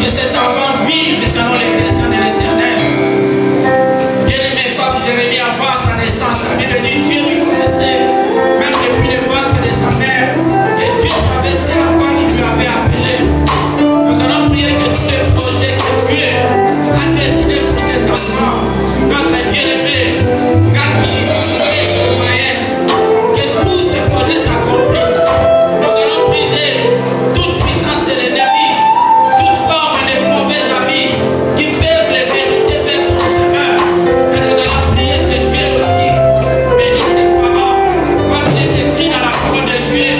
que cet enfant vive selon les desseins de l'Éternel. Bien-aimé, comme Jérémie avant sa naissance, la Bible dit Dieu lui connaissait, même depuis le ventre de sa mère, et Dieu savait c'est à quoi il lui avait appelé. Nous allons prier que tous les projets que Dieu a décidé pour cet enfant, notre bien-aimé, car il est moyen, que tous ces projets s'accomplissent. Nous allons briser toute puissance de l'ennemi, toute forme de mauvais amis qui peuvent les vérités vers son chemin. Et nous allons prier que Dieu aussi bénisse ses parents, comme il est écrit dans la parole de Dieu.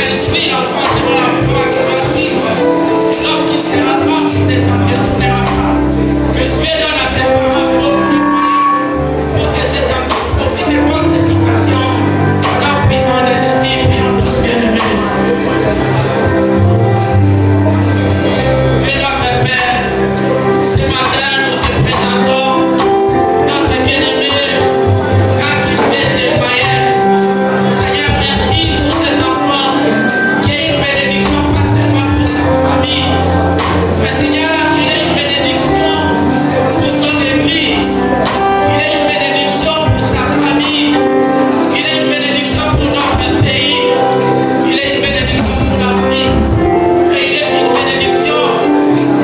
Instruis l'enfant selon la foi qu'il va suivre. Lorsqu'il sera mort, il ne s'en détournera pas. Que Dieu donne à ses parents beaucoup de moyens pour que cet enfant profite de bonnes éducations. La puissance de Jésus, prions tous bien-aimés. Dieu notre Père, ce matin nous te présentons notre bien-aimé, car il met des moyens. Seigneur, merci pour cet enfant qui est une bénédiction, pas seulement pour sa famille, mais Seigneur, qu'il est une bénédiction pour son église, il est une bénédiction pour sa famille, il est une bénédiction pour notre pays, il est une bénédiction pour l'Afrique, et il est une bénédiction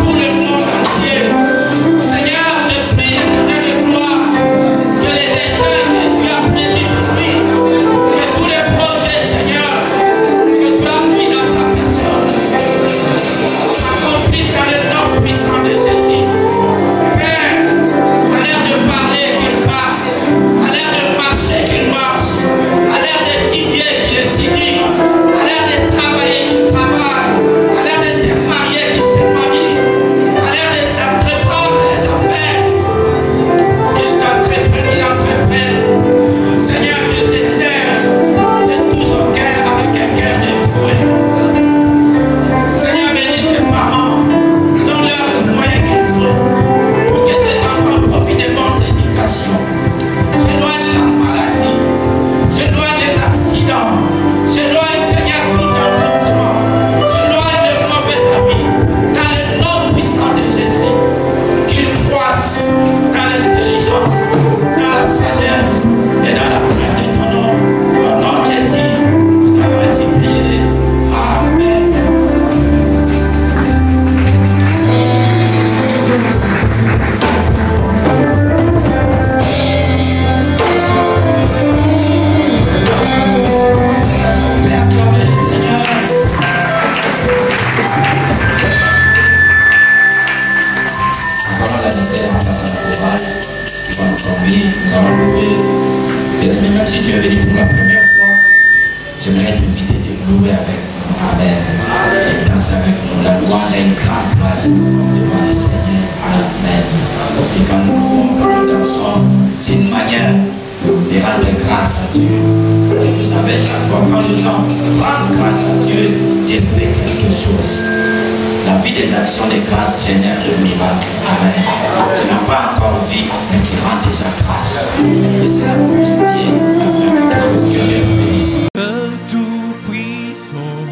pour le monde entier. Seigneur, je prie éternel de gloire que les desseins que tu as prévus pour lui, que tous les projets, Seigneur, que tu as mis dans sa personne, s'accomplissent dans le nom puissant de Jésus. Père, à l'air de parler qu'il parle, à l'air de marcher qu'il marche, à l'air d'étudier qu'il étudie, à l'air de travailler qu'il travaille, à l'air de se marier qu'il se marie, à l'air d'entreprendre les affaires qu'il entreprenne. Seigneur, qu'il te serve de tout son cœur avec un cœur dévoué. Seigneur, bénis ses parents, donne-leur le moyen qu'il faut pour que cet enfant profite de bonnes éducations. J'éloigne la maladie, j'éloigne les accidents, j'éloigne, Seigneur, tout envoûtement, j'éloigne les mauvais amis, dans le nom puissant de Jésus, qu'ils croissent dans l'intelligence, dans la sagesse et dans la peur de ton nom. Au nom de Jésus, nous avons ainsi prié. Amen. Père, gloire le Seigneur. Nous allons la laisser en face à la courage qui va nous conduire, nous allons louer. Bien-aimé, même si tu es venu pour la première fois, j'aimerais t'inviter de louer avec nous. Amen. Et danser avec nous. La louange a une grande place devant le Seigneur. Amen. Et quand nous louons, quand nous dansons, c'est une manière de rendre grâce à Dieu. Et vous savez, chaque fois quand les gens rendent grâce à Dieu, Dieu fait quelque chose. La vie des actions de grâce génère le miracle. Amen. Tu n'as pas encore vu, mais tu rends déjà grâce. Et c'est la plus Dieu à faire quelque chose que Dieu vous bénisse. Tout-puissant,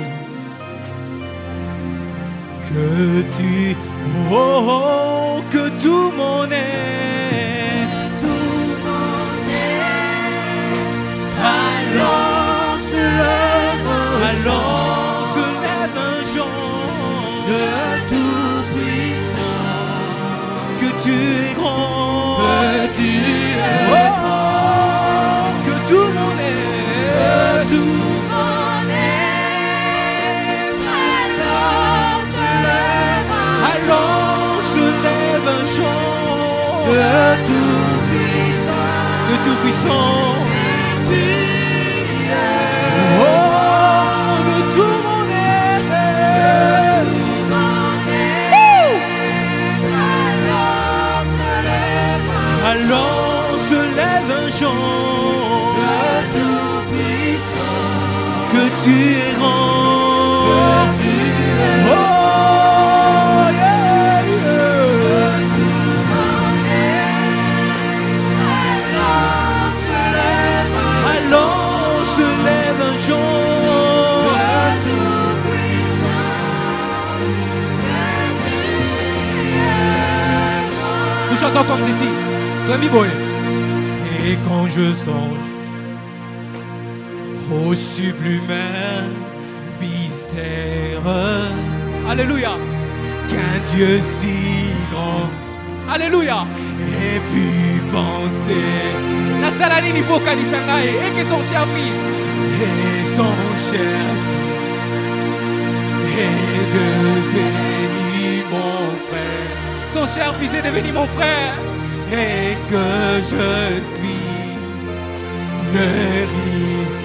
que tu, oh, que tout mon est, alors se lève un jour de tout-puissant, que tu es grand, que tu es grand, que tout mon est, que tout mon est, alors se lève un jour de tout-puissant, de tout-puissant. Alors se lève un jour de tout-puissant, que tu es grand, que tu es grand, oh, yeah, yeah. Que tout mon est, alors se lève un jour de tout-puissant, que tu es Chantons comme ceci. Demi boy. Et quand je songe au sublime mystère, alléluia, qu'un Dieu si grand, alléluia, et puis penser la salanine il faut qu'Alisangaye et que son cher fils et son cher est devenu mon frère, son cher fils est devenu mon frère, et que je suis le riche.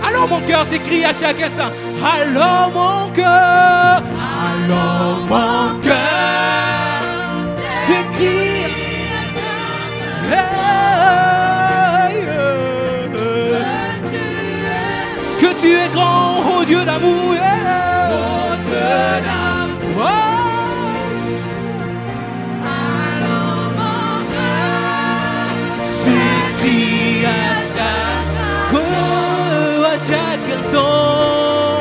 Alors mon cœur s'écrie à chaque instant. Alors mon cœur s'écrie. Que tu es grand, oh Dieu d'amour. S'écrie à chaque instant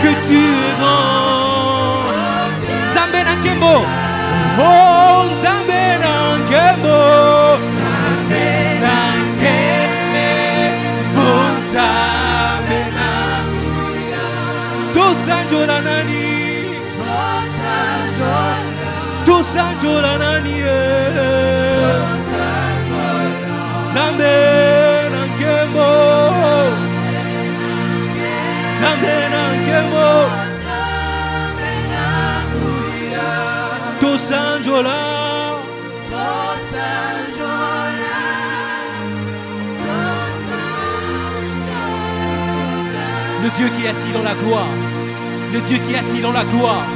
que tu es grand. Nzambe na nkembo, oh Nzambe na nkembo, Nzambe na nkembo, Nzambe na nkembo. Tosanjola nani, tosanjola nani, Nzambe na nkembo. Tosanjola, le Dieu qui est assis dans la gloire, le Dieu qui est assis dans la gloire,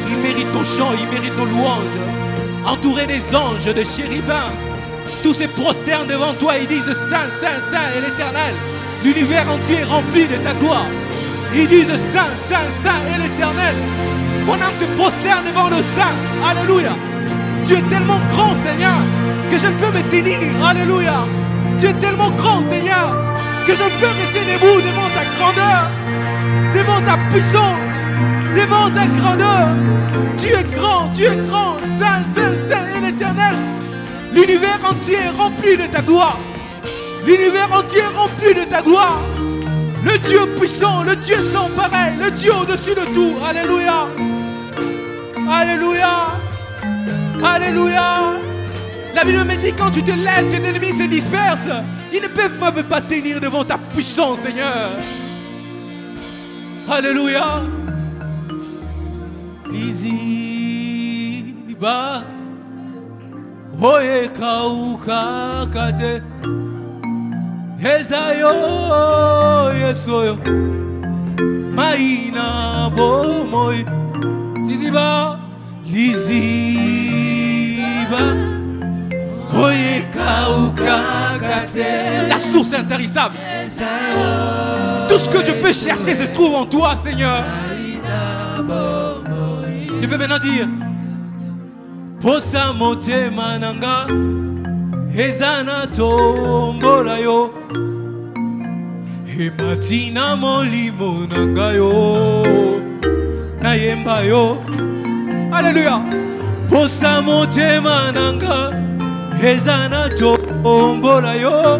il mérite ton chant, il mérite nos louanges, entouré des anges, de chérubins, tous se prosternent devant toi et disent Saint, Saint, Saint est l'Éternel. L'univers entier est rempli de ta gloire. Ils disent Saint, Saint, Saint est l'Éternel. Mon âme se prosterne devant le Saint. Alléluia. Tu es tellement grand, Seigneur, que je ne peux me tenir. Alléluia. Tu es tellement grand, Seigneur, que je ne peux rester debout devant ta grandeur, devant ta puissance, devant ta grandeur. Tu es grand, Saint, Saint, Saint est l'Éternel. L'univers entier est rempli de ta gloire. L'univers entier est rempli de ta gloire. Le Dieu puissant, le Dieu sans pareil, le Dieu au-dessus de tout. Alléluia. Alléluia. Alléluia. La Bible me dit quand tu te lèves, tes ennemis se dispersent. Ils ne peuvent même pas tenir devant ta puissance, Seigneur. Alléluia. Iziba. Oye kauka kate. Ezayo yesoyo maina bomoy liziba oye kauka kate. La source intarissable. Tout ce que je peux chercher se trouve en toi, Seigneur. Je vais maintenant dire Posa mote mananga Ezana tombola yo Ematina molimo nanga yo Nayemba yo. Alléluia. Posa mote mananga Ezana tombola yo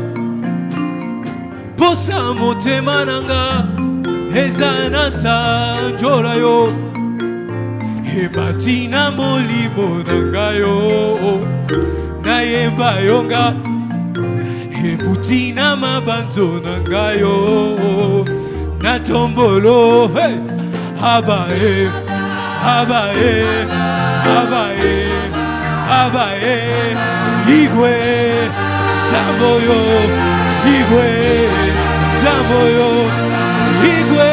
Posa mote mananga Ezana sanjola yo Ematina molimo nanga yo Nayemba yonga Ebutina mabanzo nanga yo Natombolo hey. Abae Abae Abae Abae Igwe Zamboyo Igwe Zamboyo Igwe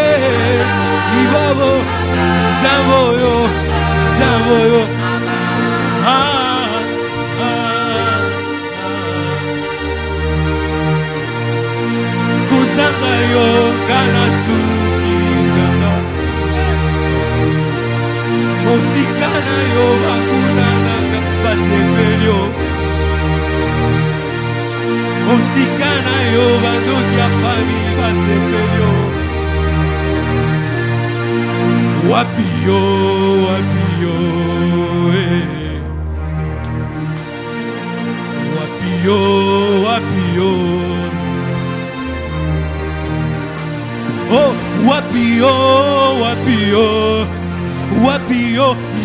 Ibabo Zamboyo Zamboyo Kusanga yo kana suki nanga Mosikana yo bakuna nanga basepelyo Mosikana yo bandoki ya fami basepelyo Wapiyo, wapiyo,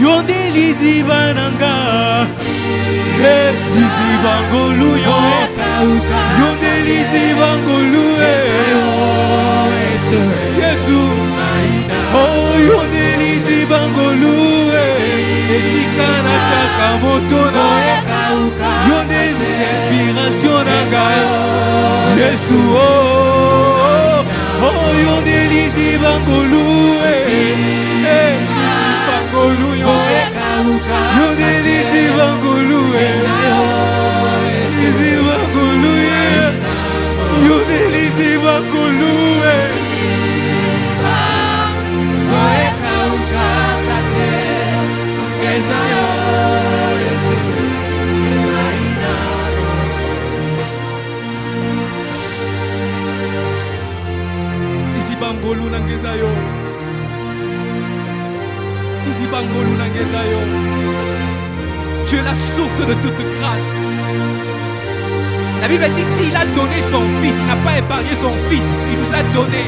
Yonde liziba nanga. Liziba ngolu yo. Yonde liziba ngolu Yesu. Oh yonde liziba ngolu etikana chaka motona. Yonde inspiration nanga. Yesu oh. Oh yonde liziba ngolu liziba ngolu yo. Yonde liziba ngolu liziba ngolu yonde liziba ngolu Izibangolu nangeza yo. Izibangolu nangeza yo. Tu es la source de toute grâce. La Bible dit s'il a donné son fils, il n'a pas épargné son fils, il nous a donné.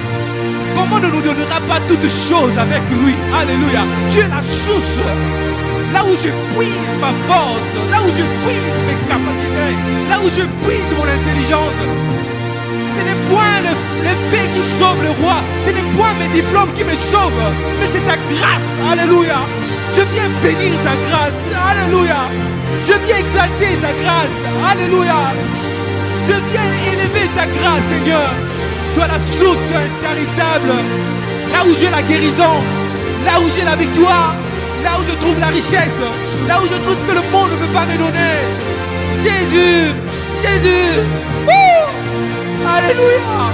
Comment ne nous donnera pas toutes choses avec lui? Alléluia. Tu es la source. Là où je puise ma force, là où je puise mes capacités, là où je puise mon intelligence. Ce n'est point l'épée qui sauve le roi, ce n'est point mes diplômes qui me sauvent, mais c'est ta grâce. Alléluia. Je viens bénir ta grâce. Alléluia. Je viens exalter ta grâce. Alléluia. Je viens élever ta grâce, Seigneur. Toi la source intarissable, là où j'ai la guérison, là où j'ai la victoire, là où je trouve la richesse, là où je trouve que le monde ne peut pas me donner. Jésus, Jésus. Alléluia.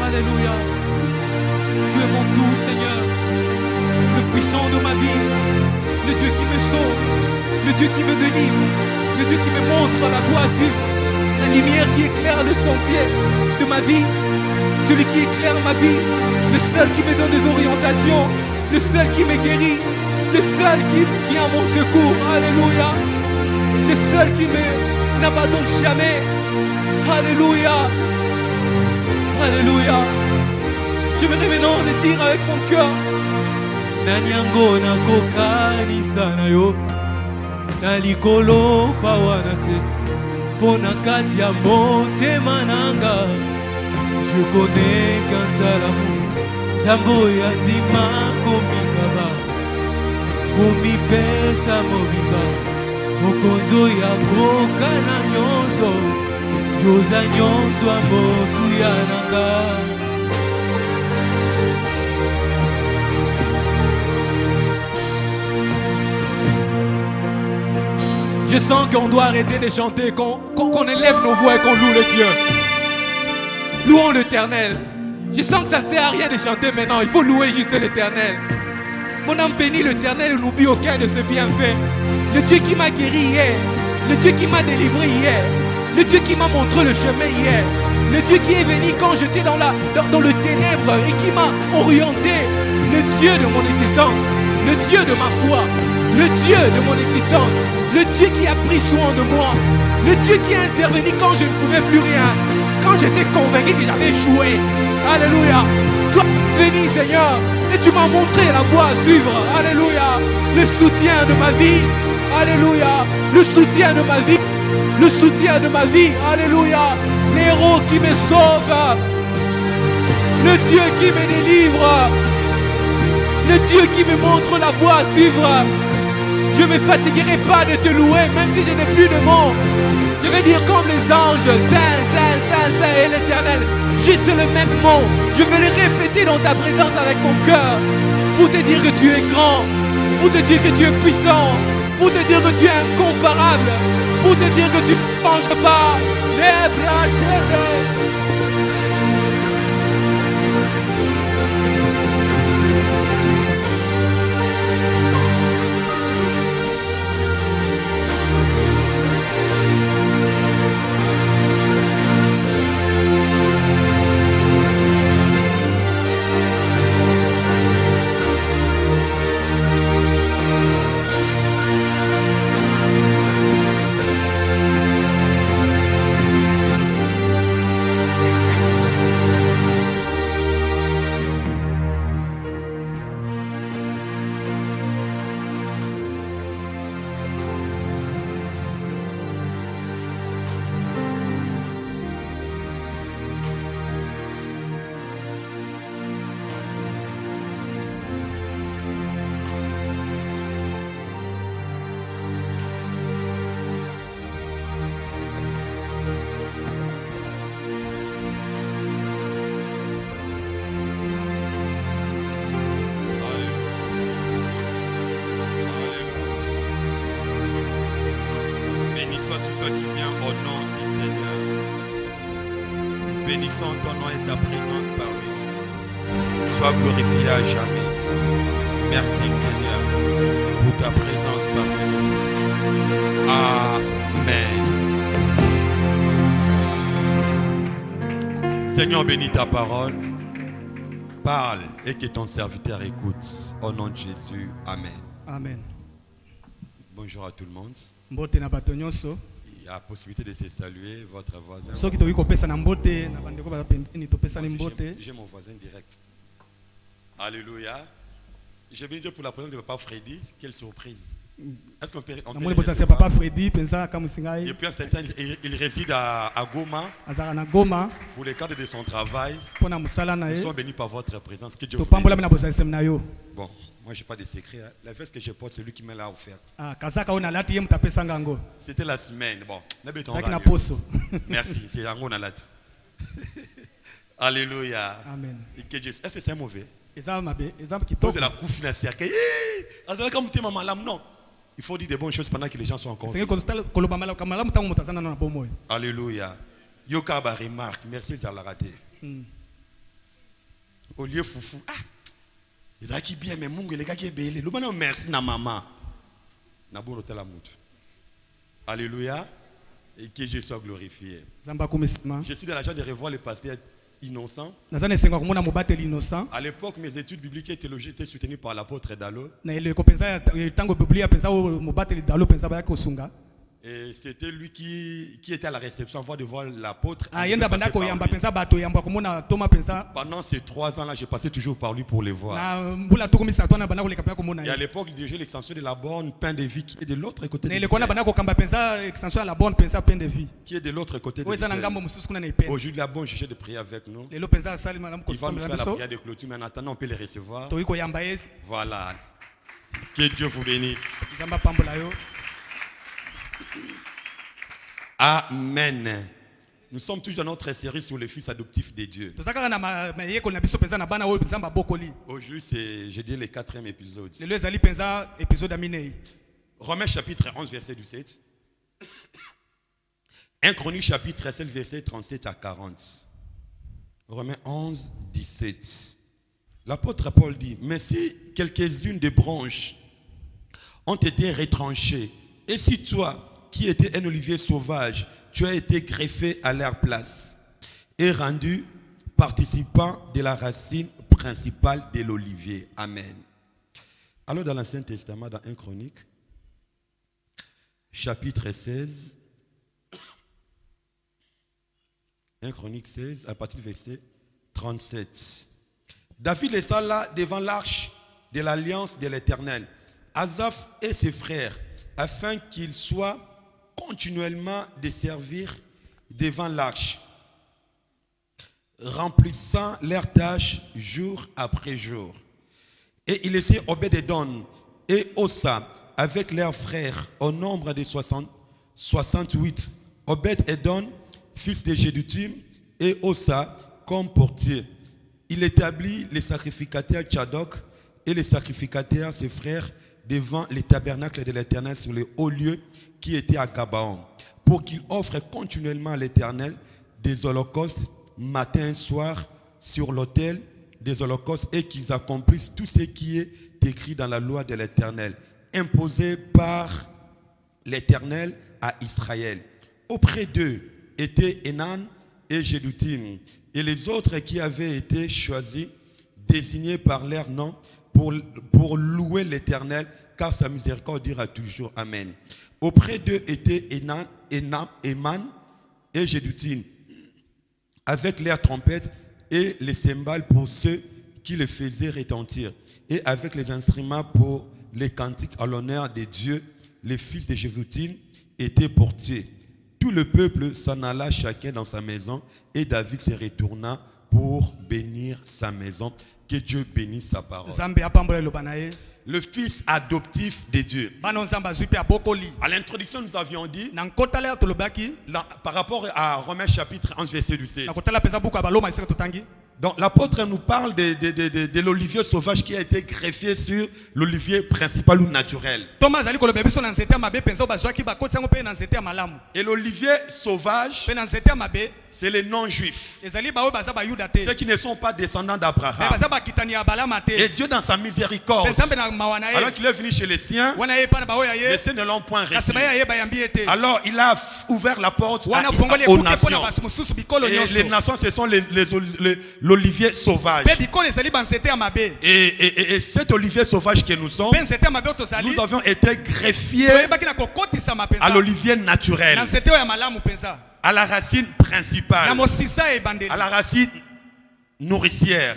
Alléluia. Tu es mon tout, Seigneur. Le puissant de ma vie. Le Dieu qui me sauve. Le Dieu qui me délivre. Le Dieu qui me montre la voie à suivre. La lumière qui éclaire le sentier de ma vie. Celui qui éclaire ma vie. Le seul qui me donne des orientations. Le seul qui me guérit. Le seul qui vient à mon secours. Alléluia. Le seul qui n'abandonne jamais. Alléluia. Alléluia. Je voudrais maintenant le dire avec mon cœur. Nanyango na kokani sana yo. Nalikolo pawanase. Pona kati ya motema nanga. Je connais qu'un seul amour. Zambo ya dima komikaba. Komi pesa mobimba. Mokonzo ya kokana nyonso. Yoza nyonso amotu ya nanga. Je sens qu'on doit arrêter de chanter, qu'on élève nos voix et qu'on loue le Dieu. Louons l'Éternel. Je sens que ça ne sert à rien de chanter maintenant, il faut louer juste l'Éternel. Mon âme bénit l'Éternel et n'oublie aucun de ses bienfaits. Le Dieu qui m'a guéri hier, le Dieu qui m'a délivré hier, le Dieu qui m'a montré le chemin hier, le Dieu qui est venu quand j'étais dans le ténèbre et qui m'a orienté, le Dieu de mon existence, le Dieu de ma foi, le Dieu de mon existence, le Dieu qui a pris soin de moi, le Dieu qui a intervenu quand je ne pouvais plus rien, quand j'étais convaincu que j'avais échoué. Alléluia. Toi, béni Seigneur, et tu m'as montré la voie à suivre. Alléluia. Le soutien de ma vie. Alléluia. Le soutien de ma vie. Le soutien de ma vie. Alléluia. L'héros qui me sauve. Le Dieu qui me délivre. Le Dieu qui me montre la voie à suivre. Je ne me fatiguerai pas de te louer, même si je n'ai plus de mots. Je vais dire comme les anges, Saint, Saint, Saint, Saint et l'Éternel. Juste le même mot. Je vais le répéter dans ta présence avec mon cœur. Pour te dire que tu es grand. Pour te dire que tu es puissant. Pour te dire que tu es incomparable. Pour te dire que tu ne manges pas. Les planches. tout toi qui viens au nom du Seigneur. Nous bénissons ton nom et ta présence parmi nous. Sois glorifié à jamais. Merci Seigneur pour ta présence parmi nous. Amen. Seigneur, bénis ta parole. Parle et que ton serviteur écoute. Au nom de Jésus. Amen. Amen. Bonjour à tout le monde. Mbote na bato nyonso. Il y a la possibilité de se saluer votre voisin. Soki toki kopesa na mbote na bandeko ba pembeni topesa ni mbote. J'ai mon voisin direct. Alléluia. J'ai bien dit pour la présence de papa Freddy. Quelle surprise. Est-ce qu'on peut le recevoir? Papa Freddy pensa kamusingai. Depuis un certain il réside à Goma. Azara na Goma. Pour le cadre de son travail. Pona musala na Nous ye. sommes bénis par votre présence. Que Dieu vous bénisse. Bon, moi j'ai pas de secret. Hein. La veste que je porte, c'est lui qui me l'a offerte. Ah, kazaka ona lati ye mutapesa ngango. C'était la semaine. Bon, na poso. Merci, c'est yango na lati. Alléluia. Amen. Est-ce que c'est mauvais? Pose la coupe financière. Non. Il faut dire des bonnes choses pendant que les gens sont encore. Alléluia. Yokaba remarque. Merci Zalarate. Au lieu foufou. Ah. Les gens qui bien mais mungu les gars qui est belé. Le bon merci na maman. Na bon hôtel amout. Alléluia. Et que Jésus soit glorifié. Je suis dans la joie de revoir le pasteur innocent. À l'époque, mes études bibliques et théologiques étaient soutenues par l'apôtre Dalo. Et c'était lui qui était à la réception avant de voir l'apôtre. Pendant ces 3 ans-là, j'ai passé toujours par lui pour les voir. Et à l'époque, il dirigeait l'extension de la borne Pain de vie qui est de l'autre côté de qui est de l'autre côté de aujourd'hui, la bonne juge de prier avec nous. Il va nous faire la prière de clôture, mais en attendant, on peut les recevoir. Voilà. Que Dieu vous bénisse. Amen. Nous sommes toujours dans notre série sur le fils adoptif de Dieu. Aujourd'hui, c'est, je dis, le 4e épisode. Romains chapitre 11, verset 17. 1 Chronique chapitre 7, verset 37 à 40. Romains 11, 17. L'apôtre Paul dit, mais si quelques-unes des branches ont été retranchées, et si toi, qui étais un olivier sauvage, tu as été greffé à leur place et rendu participant de la racine principale de l'olivier. Amen. Alors dans l'Ancien Testament, dans 1 Chronique, chapitre 16, 1 Chronique 16, à partir du verset 37. David laissa là devant l'arche de l'alliance de l'Éternel, Asaph et ses frères, afin qu'ils soient continuellement de servir devant l'arche, remplissant leurs tâches jour après jour. Et il laissait Obed-Edom et Osa avec leurs frères au nombre de 68. Obed-Edom, fils de Jéduthun, et Osa comme portier. Il établit les sacrificateurs Tchadok et les sacrificateurs ses frères devant le tabernacle de l'Éternel sur le haut lieu qui était à Gabaon, pour qu'il offre continuellement à l'Éternel des holocaustes matin et soir sur l'autel des holocaustes et qu'ils accomplissent tout ce qui est écrit dans la loi de l'Éternel, imposé par l'Éternel à Israël. Auprès d'eux étaient Enan et Jéduthun et les autres qui avaient été choisis, désignés par leur nom pour louer l'Éternel, car sa miséricorde dira toujours Amen. Auprès d'eux étaient Eman et Jéduthun, avec leurs trompettes et les cymbales pour ceux qui les faisaient retentir, et avec les instruments pour les cantiques à l'honneur de Dieu, les fils de Jéduthun étaient portiers. Tout le peuple s'en alla chacun dans sa maison, et David se retourna pour bénir sa maison. Que Dieu bénisse sa parole. Le fils adoptif de Dieu. À l'introduction, nous avions dit, par rapport à Romains chapitre 11, verset 17, Donc l'apôtre nous parle de l'olivier sauvage qui a été greffé sur l'olivier principal ou naturel. Et l'olivier sauvage, c'est les non-juifs, ceux qui ne sont pas descendants d'Abraham. Et Dieu dans sa miséricorde, alors qu'il est venu chez les siens, les siens ne l'ont point reçu. Alors il a ouvert la porte aux nations. Et les nations, ce sont l'olivier sauvage. Et cet olivier sauvage que nous sommes, nous avions été greffiés à l'olivier naturel, à la racine principale, à la racine nourricière.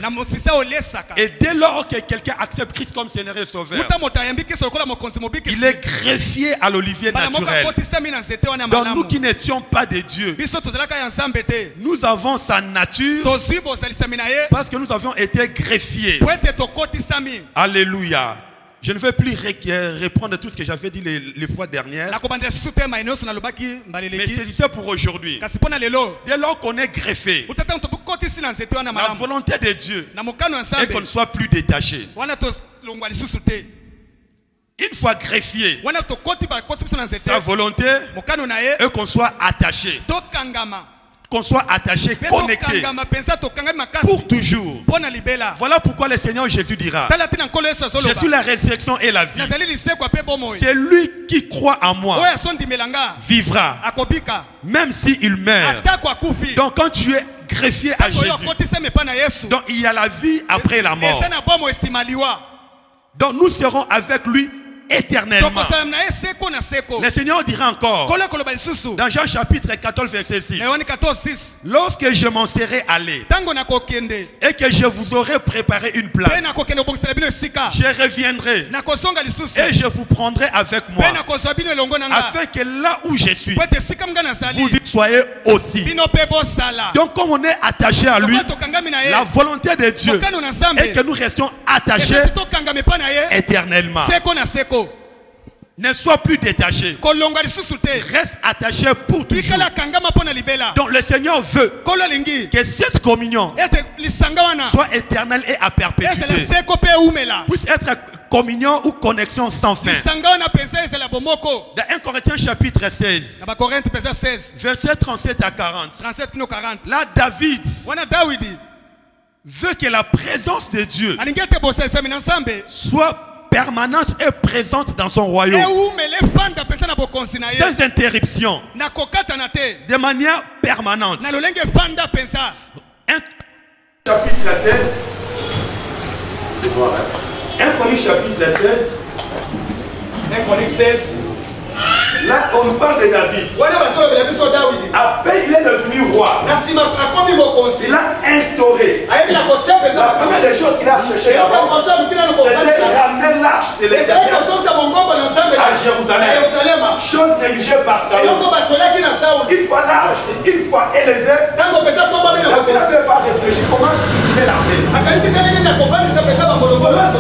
Et dès lors que quelqu'un accepte Christ comme Seigneur et Sauveur, il est greffié à l'olivier naturel. Donc nous qui n'étions pas de Dieu, nous avons sa nature parce que nous avions été greffiés. Alléluia. Je ne vais plus reprendre tout ce que j'avais dit les fois dernières. Mais c'est pour aujourd'hui. Dès lors qu'on est greffé, la volonté de Dieu est qu'on ne soit plus détaché. Une fois greffié, sa volonté est qu'on soit attaché. Qu'on soit attaché, connecté pour toujours. Voilà pourquoi le Seigneur Jésus dira: je suis la résurrection et la vie. C'est lui qui croit en moi vivra, même s'il meurt. Donc quand tu es greffié à Jésus, donc il y a la vie après la mort. Donc nous serons avec lui éternellement. Le Seigneur dira encore dans Jean chapitre 14 verset 6: lorsque je m'en serai allé et que je vous aurai préparé une place, je reviendrai et je vous prendrai avec moi, afin que là où je suis, vous y soyez aussi. Donc comme on est attaché à lui, la volonté de Dieu est que nous restions attachés éternellement. Ne sois plus détaché. Reste attaché pour toujours. Donc le Seigneur veut que cette communion soit éternelle et à perpétuité. Puisse être communion ou connexion sans fin. Dans 1 Corinthiens chapitre 16, verset 37 à 40. Là David veut que la présence de Dieu soit permanente et présente dans son royaume, sans interruption, de manière permanente. 1 chapitre 16, 1 Chronique chapitre 16, 1 Chronique 16. Là, on nous parle de David. Après, il est devenu roi. Il a instauré. La première des choses qu'il a cherché d'abord, c'était ramener l'arche de l'Éternel à Jérusalem. Chose négligée par Saül. Une fois l'arche, une fois élevée, il n'avait pas réfléchi comment il est l'armée. Comment c'est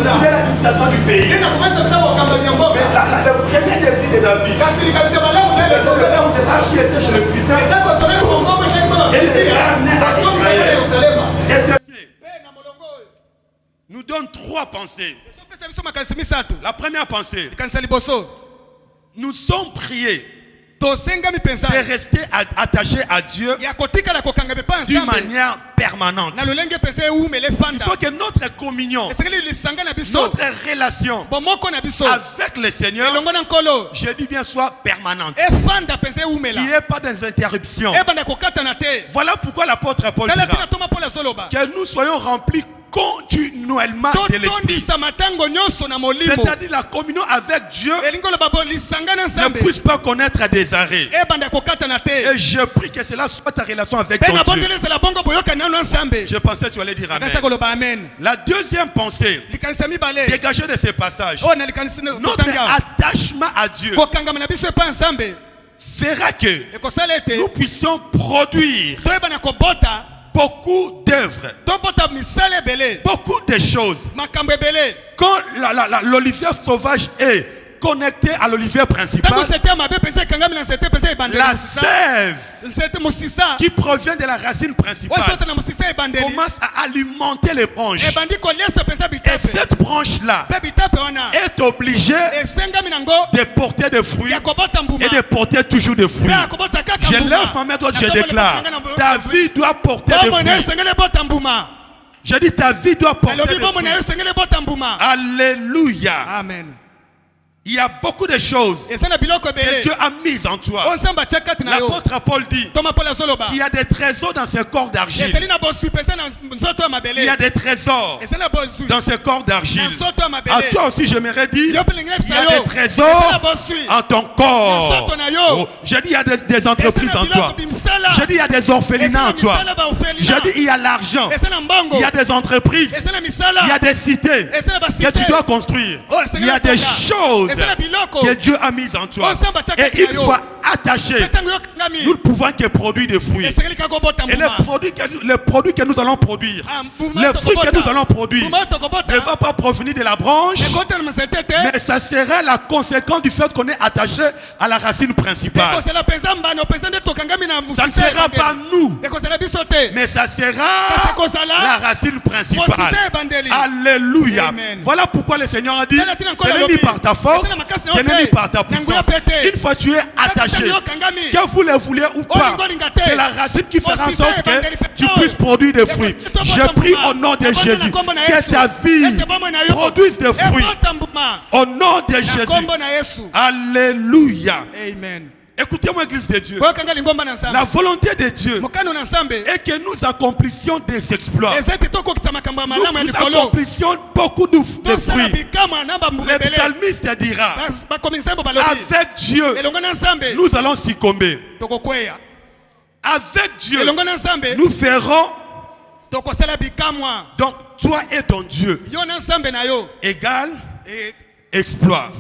l'administration du pays. Mais le premier désir de David, qui était chez le Philistins, nous donne trois pensées. La première pensée: nous sommes priés de rester attachés à Dieu d'une manière permanente. Il faut que notre communion, notre relation avec le Seigneur, je dis bien, soit permanente, qu'il n'y ait pas d'interruption. Voilà pourquoi l'apôtre Paul dira que nous soyons remplis continuellement de l'esprit. C'est-à-dire la communion avec Dieu ne puisse pas connaître des arrêts. Et je prie que cela soit ta relation avec ton Dieu. Je pensais que tu allais dire amen. La deuxième pensée dégagée de ce passage: notre attachement à Dieu fera que nous puissions produire beaucoup d'œuvres, beaucoup de choses. Quand l'olivier sauvage est connecté à l'olivier principal. La sève qui provient de la racine principale commence à alimenter les branches. Et cette branche-là est obligée de porter des fruits et de porter toujours des fruits. Je lève ma main droite, je déclare, ta vie doit porter des fruits. Je dis, ta vie doit porter des fruits. Alléluia. Amen. Il y a beaucoup de choses que Dieu a mises en toi. L'apôtre Paul dit qu'il y a des trésors dans ce corps d'argile. Il y a des trésors dans ce corps d'argile. À toi aussi, j'aimerais dire qu'il y a des trésors en ton corps. Oh, je dis, il y a des entreprises en toi. Je dis, il y a des orphelinats en toi. Je dis, il y a l'argent. Il y a des entreprises. Il y a des cités que tu dois construire. Il y a des choses que Dieu a mis en toi. Et une fois attaché, nous ne pouvons que produire des fruits. Et les produits que nous allons produire, les fruits que nous allons produire, ne vont pas provenir de la branche, mais ça sera la conséquence du fait qu'on est attaché à la racine principale. Ça ne sera pas nous, mais ça sera la racine principale. Alléluia. Voilà pourquoi le Seigneur a dit, ce n'est ni par ta force, ce n'est ni par ta puissance. Une fois tu es attaché, que vous le voulez ou pas, c'est la racine qui fera en sorte que tu puisses produire des fruits. Je prie au nom de Jésus que ta vie produise des fruits. Au nom de Jésus. Alléluia. Amen. Écoutez-moi, Église de Dieu. La volonté de Dieu est que nous accomplissions des exploits. Nous accomplissions beaucoup de fruits. Le psalmiste dira, avec Dieu, nous allons succomber. Avec Dieu, nous ferons. Donc, toi et ton Dieu égale exploit.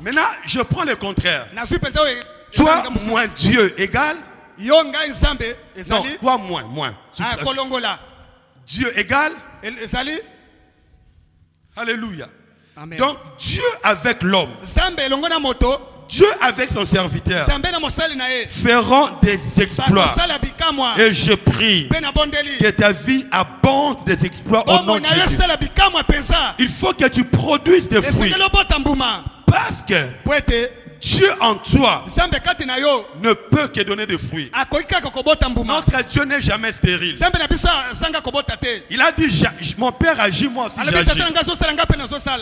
Maintenant, je prends le contraire. Toi moins Dieu égale. Non, toi moins. Dieu égale. Alléluia. Amen. Donc Dieu avec l'homme, Dieu avec son serviteur feront des exploits. Et je prie que ta vie abonde des exploits au nom de Jésus. Il faut que tu produises des fruits. Parce que Dieu en toi ne peut que donner des fruits. Notre Dieu n'est jamais stérile. Il a dit, mon Père agit, moi aussi j'agis.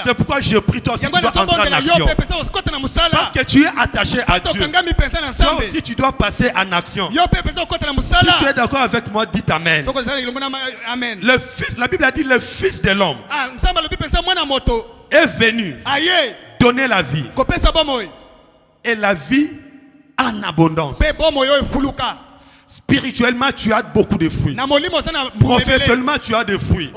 C'est pourquoi je prie, toi aussi tu dois entrer en action. Parce que tu es attaché à Dieu. Toi aussi tu dois passer en action. Si tu es d'accord avec moi, dites Amen. Le Fils, la Bible a dit, le Fils de l'homme est venu donner la vie. Et la vie en abondance. Spirituellement, tu as beaucoup de fruits. Professionnellement, tu as des fruits.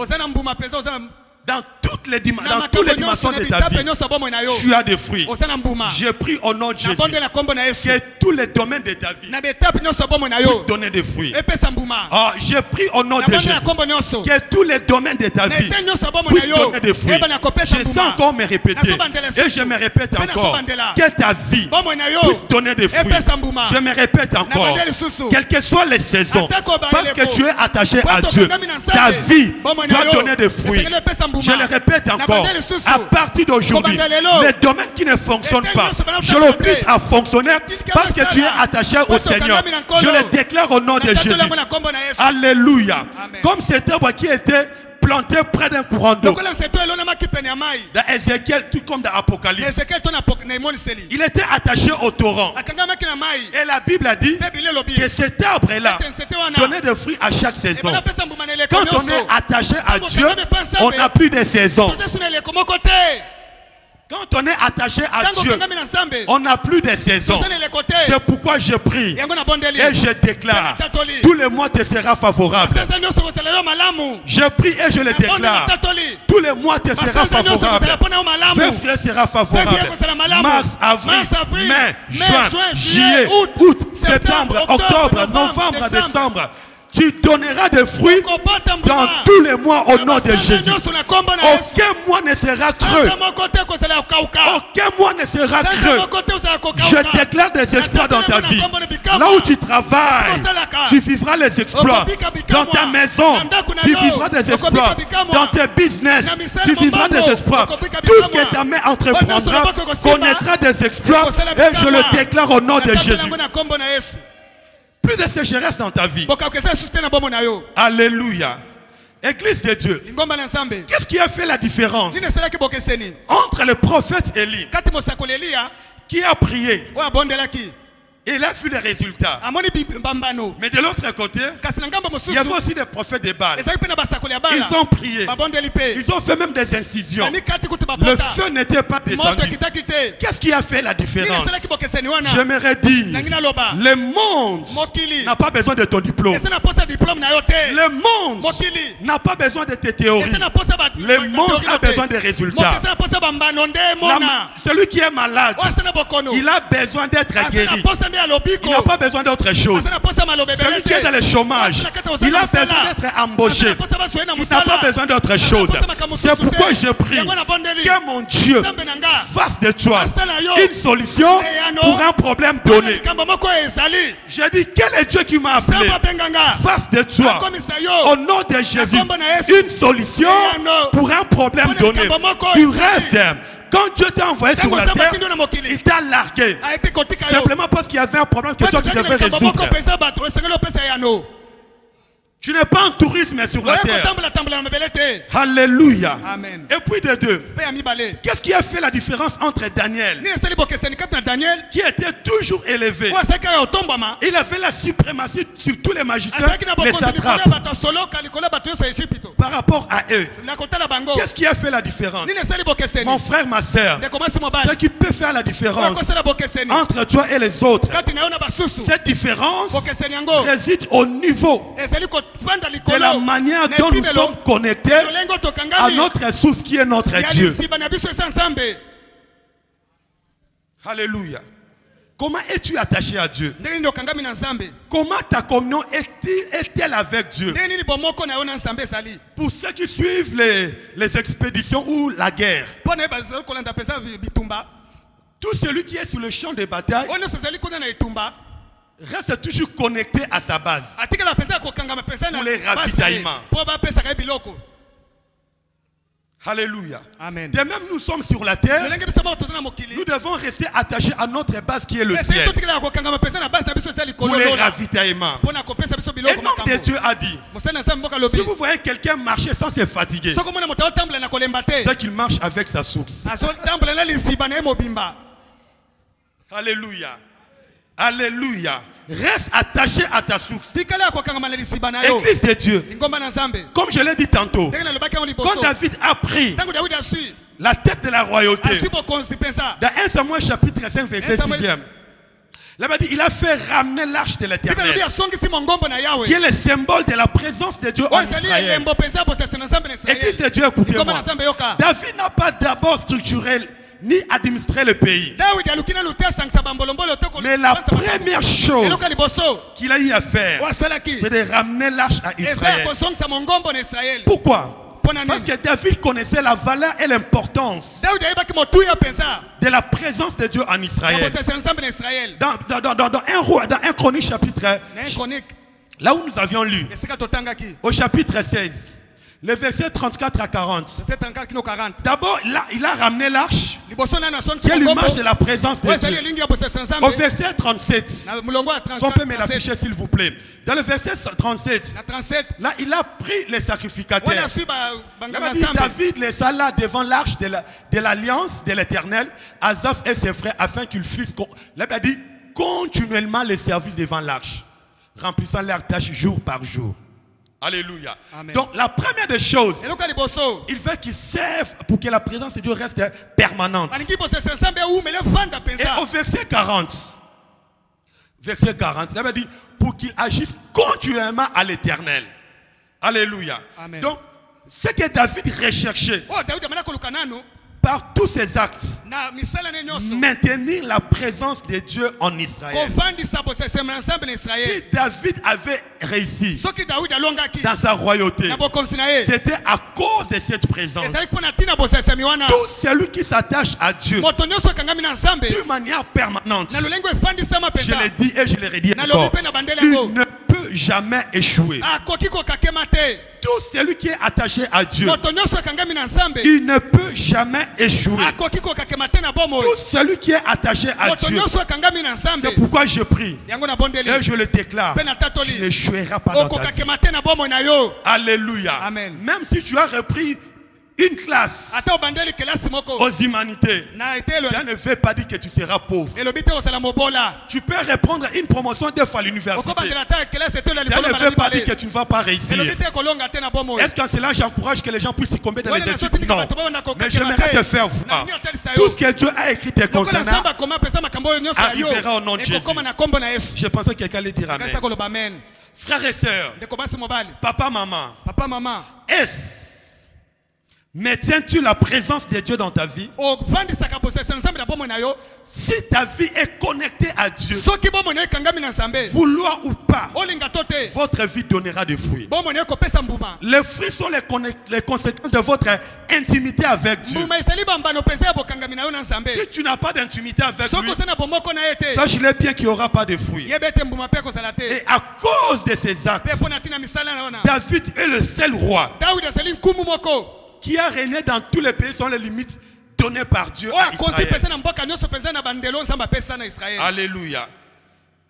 Dans tous les dimensions de ta vie, tu as des fruits. Je prie au nom de Jésus que tous les domaines de ta vie puissent donner des fruits. Oh, je prie au nom de Jésus que tous les domaines de ta vie puissent donner des fruits. Je sens encore me répéter. Et je me répète encore. Que ta vie puisse donner des fruits. Je me répète encore. Quelles que soient les saisons, parce que tu es attaché à Dieu, ta vie doit donner des fruits. Je le répète encore, à partir d'aujourd'hui, les domaines qui ne fonctionnent pas, je l'oblige à fonctionner parce que tu es attaché au Seigneur. Je le déclare au nom de Jésus. Alléluia. Comme cet arbre qui était planté près d'un courant d'eau. Dans Ézéchiel, tout comme dans Apocalypse. Il était attaché au torrent. Et la Bible a dit que cet arbre-là donnait des fruits à chaque saison. Quand on est attaché à Dieu, on n'a plus de saison. Quand on est attaché à Dieu, on n'a plus de saison. C'est pourquoi je prie et je déclare, tous les mois te sera favorable. Je prie et je le déclare, tous les mois te sera favorable. Février sera favorable. Mars, avril, mai, juin, juillet, août, septembre, octobre, novembre, décembre. Tu donneras des fruits dans tous les mois au nom de Jésus. Aucun mois ne sera creux. Aucun mois ne sera creux. Je déclare des exploits dans ta vie. Là où tu travailles, tu vivras les exploits. Dans ta maison, tu vivras des exploits. Dans tes business, tu vivras des exploits. Tout ce que ta main entreprendra connaîtra des exploits. Et je le déclare au nom de Jésus. Plus de sécheresse dans ta vie. Alléluia. Église de Dieu. Qu'est-ce qui a fait la différence entre le prophète Élie qui a prié? Et il a vu les résultats. Mais de l'autre côté, il y avait aussi des prophètes de Baal. Ils ont prié. Ils ont fait même des incisions. Le feu n'était pas descendu. Qu'est-ce qui a fait la différence? J'aimerais dire, le monde n'a pas besoin de ton diplôme. Le monde n'a pas besoin de tes théories. Le monde a besoin des résultats. Celui qui est malade, il a besoin d'être guéri. Il n'a pas besoin d'autre chose. Celui qui est dans le chômage, il a besoin d'être embauché. Il n'a pas besoin d'autre chose. C'est pourquoi je prie que mon Dieu fasse de toi une solution pour un problème donné. Je dis, quel est Dieu qui m'a appelé? Fasse de toi, au nom de Jésus, une solution pour un problème donné. Du reste, quand Dieu t'a envoyé sur la terre, il t'a largué. Simplement parce qu'il y avait un problème que toi tu devais résoudre. Tu n'es pas en tourisme sur la terre. Alléluia. Amen. Et puis de deux, qu'est-ce qui a fait la différence entre Daniel, qui était toujours élevé? Il avait la suprématie sur tous les magiciens, les satrapes, par rapport à eux. Qu'est-ce qui a fait la différence? Mon frère, ma soeur, ce qui peut faire la différence entre toi et les autres, cette différence réside au niveau de la manière dont nous sommes connectés à notre source qui est notre Dieu. Alléluia. Comment es-tu attaché à Dieu? Comment ta communion est-elle avec Dieu? Pour ceux qui suivent les expéditions ou la guerre, tout celui qui est sur le champ de bataille reste toujours connecté à sa base pour les ravitaillements. Alléluia. Amen. De même, nous sommes sur la terre. Nous devons rester attachés à notre base qui est le ciel pour les ravitaillements. Et l'homme de Dieu a dit, si vous voyez quelqu'un marcher sans se fatiguer, c'est qu'il marche avec sa source. Alléluia. Alléluia. Reste attaché à ta source. Église de Dieu. Comme je l'ai dit tantôt, quand David a pris la tête de la royauté, dans 1 Samuel chapitre 5 verset 6e, là-bas dit, il a fait ramener l'arche de l'Éternel, qui est le symbole de la présence de Dieu en Israël. Église de Dieu, écoutez-moi. David n'a pas d'abord structuré ni administrer le pays. Mais la première chose qu'il a eu à faire, c'est de ramener l'arche à Israël. Pourquoi? Parce que David connaissait la valeur et l'importance de la présence de Dieu en Israël. Dans 1 Chronique chapitre, là où nous avions lu, au chapitre 16, le verset 34 à 40. D'abord, il a ramené l'arche, qui est l'image de la présence de Dieu. Au verset 37, si on peut me l'afficher s'il vous plaît. Dans le verset 37, là, il a pris les sacrificateurs. David les a là devant l'arche de l'alliance de l'Éternel, Asaph et ses frères, afin qu'ils fissent continuellement le service devant l'arche, remplissant leurs tâches jour par jour. Alléluia. Amen. Donc la première des choses, il veut qu'ils servent pour que la présence de Dieu reste permanente. Et au verset 40, il avait dit pour qu'ils agissent continuellement à l'Éternel. Alléluia. Amen. Donc ce que David recherchait par tous ses actes, na misala ne nyonso maintenir la présence de Dieu en Israël. kovandisa boseseme ensemble na Si Israël. David avait réussi Soki Daudi alongaki dans sa royauté, na bokomisi na ye c'était à cause de cette présence. ezali mpona ntina bosesemi wana Tout celui qui s'attache à Dieu moto nyonso ekangami na nzambe d'une manière permanente, na lolengo efandisama je mpenza l'ai dit et je le redis nalobi encore, mpe na bandela il yango ne peut jamais échouer. akoki kokakema te. Tout celui qui est attaché à Dieu, Moto nyonso ekangami na nzambe il ne peut jamais échouer. akoki kokakema te na bomoi. Tout celui qui est attaché à Moto Dieu, nyonso ekangami na nzambe c'est pourquoi je prie yango na bondeli et je le déclare, mpe na tu tatoli n'échoueras pas dans ta vie. okokakema te na bomoi na yo. Alléluia. Amen. Même si tu as repris une classe ata obandeli kelasi moko aux humanités, na etelo ça ne veut pas dire que tu seras pauvre. elobi te ozala mobola Tu peux reprendre une promotion 2 fois à l'université. okobandela ata kelasi etelo ya Ça likolo ne veut pas dire que mibale tu ne vas pas réussir. elobi te kolonga te na bomoi. Est-ce qu'en cela j'encourage que les gens puissent succomber dans les Wana études? nasotika Non. bato bana kokakema Mais j'aimerais te faire voir tout ce que Dieu a écrit te lokola concernant. nzambe akoma apesa makambo oyo nyonso ya yo Arrivera au nom de ekokoma Jésus. na kombo na yesu. Je pensais que quelqu'un allait dire amen. Kasi akoloba amen. Frères et sœurs, Ndeko basi mobali papa, maman, papa mama maintiens-tu la présence de Dieu dans ta vie? ovandisaka bosese na nzambe na bomoi na yo. Si ta vie est connectée à Dieu, Soki bomoi na yo ekangami na nzambe vouloir ou pas, olinga to te votre vie donnera des fruits. bomoi na yo ekopesa mbuma. Les fruits sont les conséquences de votre intimité avec Dieu. mbuma ezali bambano mpenza ya bokangami na yo na nzambe. Si tu n'as pas d'intimité avec soki lui, oza na bomoko na ye te sache-le bien qu'il n'y aura pas de fruits. yeba ete mbuma mpe ekozala te. Et à cause de ces mpe actes, mpo na ntina misala na wana David est le seul roi dawidi azali nkumu moko qui a régné dans tous les pays sans les limites données par Dieu oyo à akonzi Israël. mpenza na mboka nyonso mpenza na bandelo nzambe apesa na israele. Alléluia.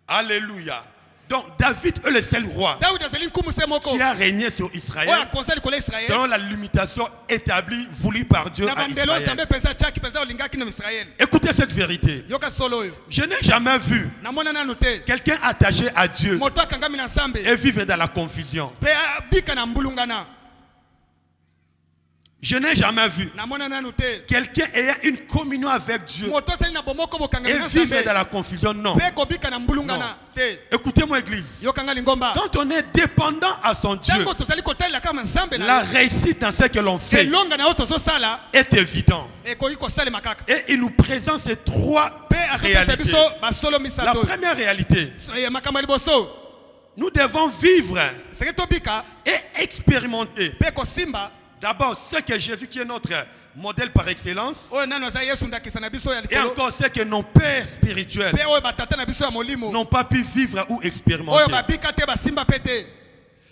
Alléluia. Donc David est le seul roi dawidi azali nkumu se moko qui a régné sur oyo Israël akonzi likolo ya israele selon la limitation établie, voulue par Dieu na à bandelo Israël. nzambe mpenza atiaki mpenza olingaki na israele. Écoutez cette vérité. yoka solo oyo Je n'ai jamais vu namona nanu te quelqu'un attaché à Dieu moto akangami na nzambe et vivre dans la confusion. mpe abika na mbulungana. Je n'ai jamais vu namona nanu te quelqu'un ayant une communion avec Dieu moto asali na bomoko bokangami et na vivre nzambe dans la confusion. Non. mpe kobika na mbulungana te. Écoutez-moi, Église. yokanga lingomba Quand on est dépendant à son Dieu, ntango tozali kotalela kaka nzambe la na réussite dans ce que l'on fait elonga na yo tozosala est évident. ekoki kosalema kaka Et il nous présente ces 3 mpe azopesa réalités. biso basolo La misato oyo. première réalité, makambo ya liboso nous devons vivre seke tobika et expérimenter mpe kosimba d'abord ce que Jésus qui est notre modèle par excellence oyo nano aza yesu ndakisa na biso ya et likolo encore ce que nos pères spirituels mpe oyo batata na biso ya molimo n'ont pas pu vivre ou oyo expérimenter. babika te basimba mpe te.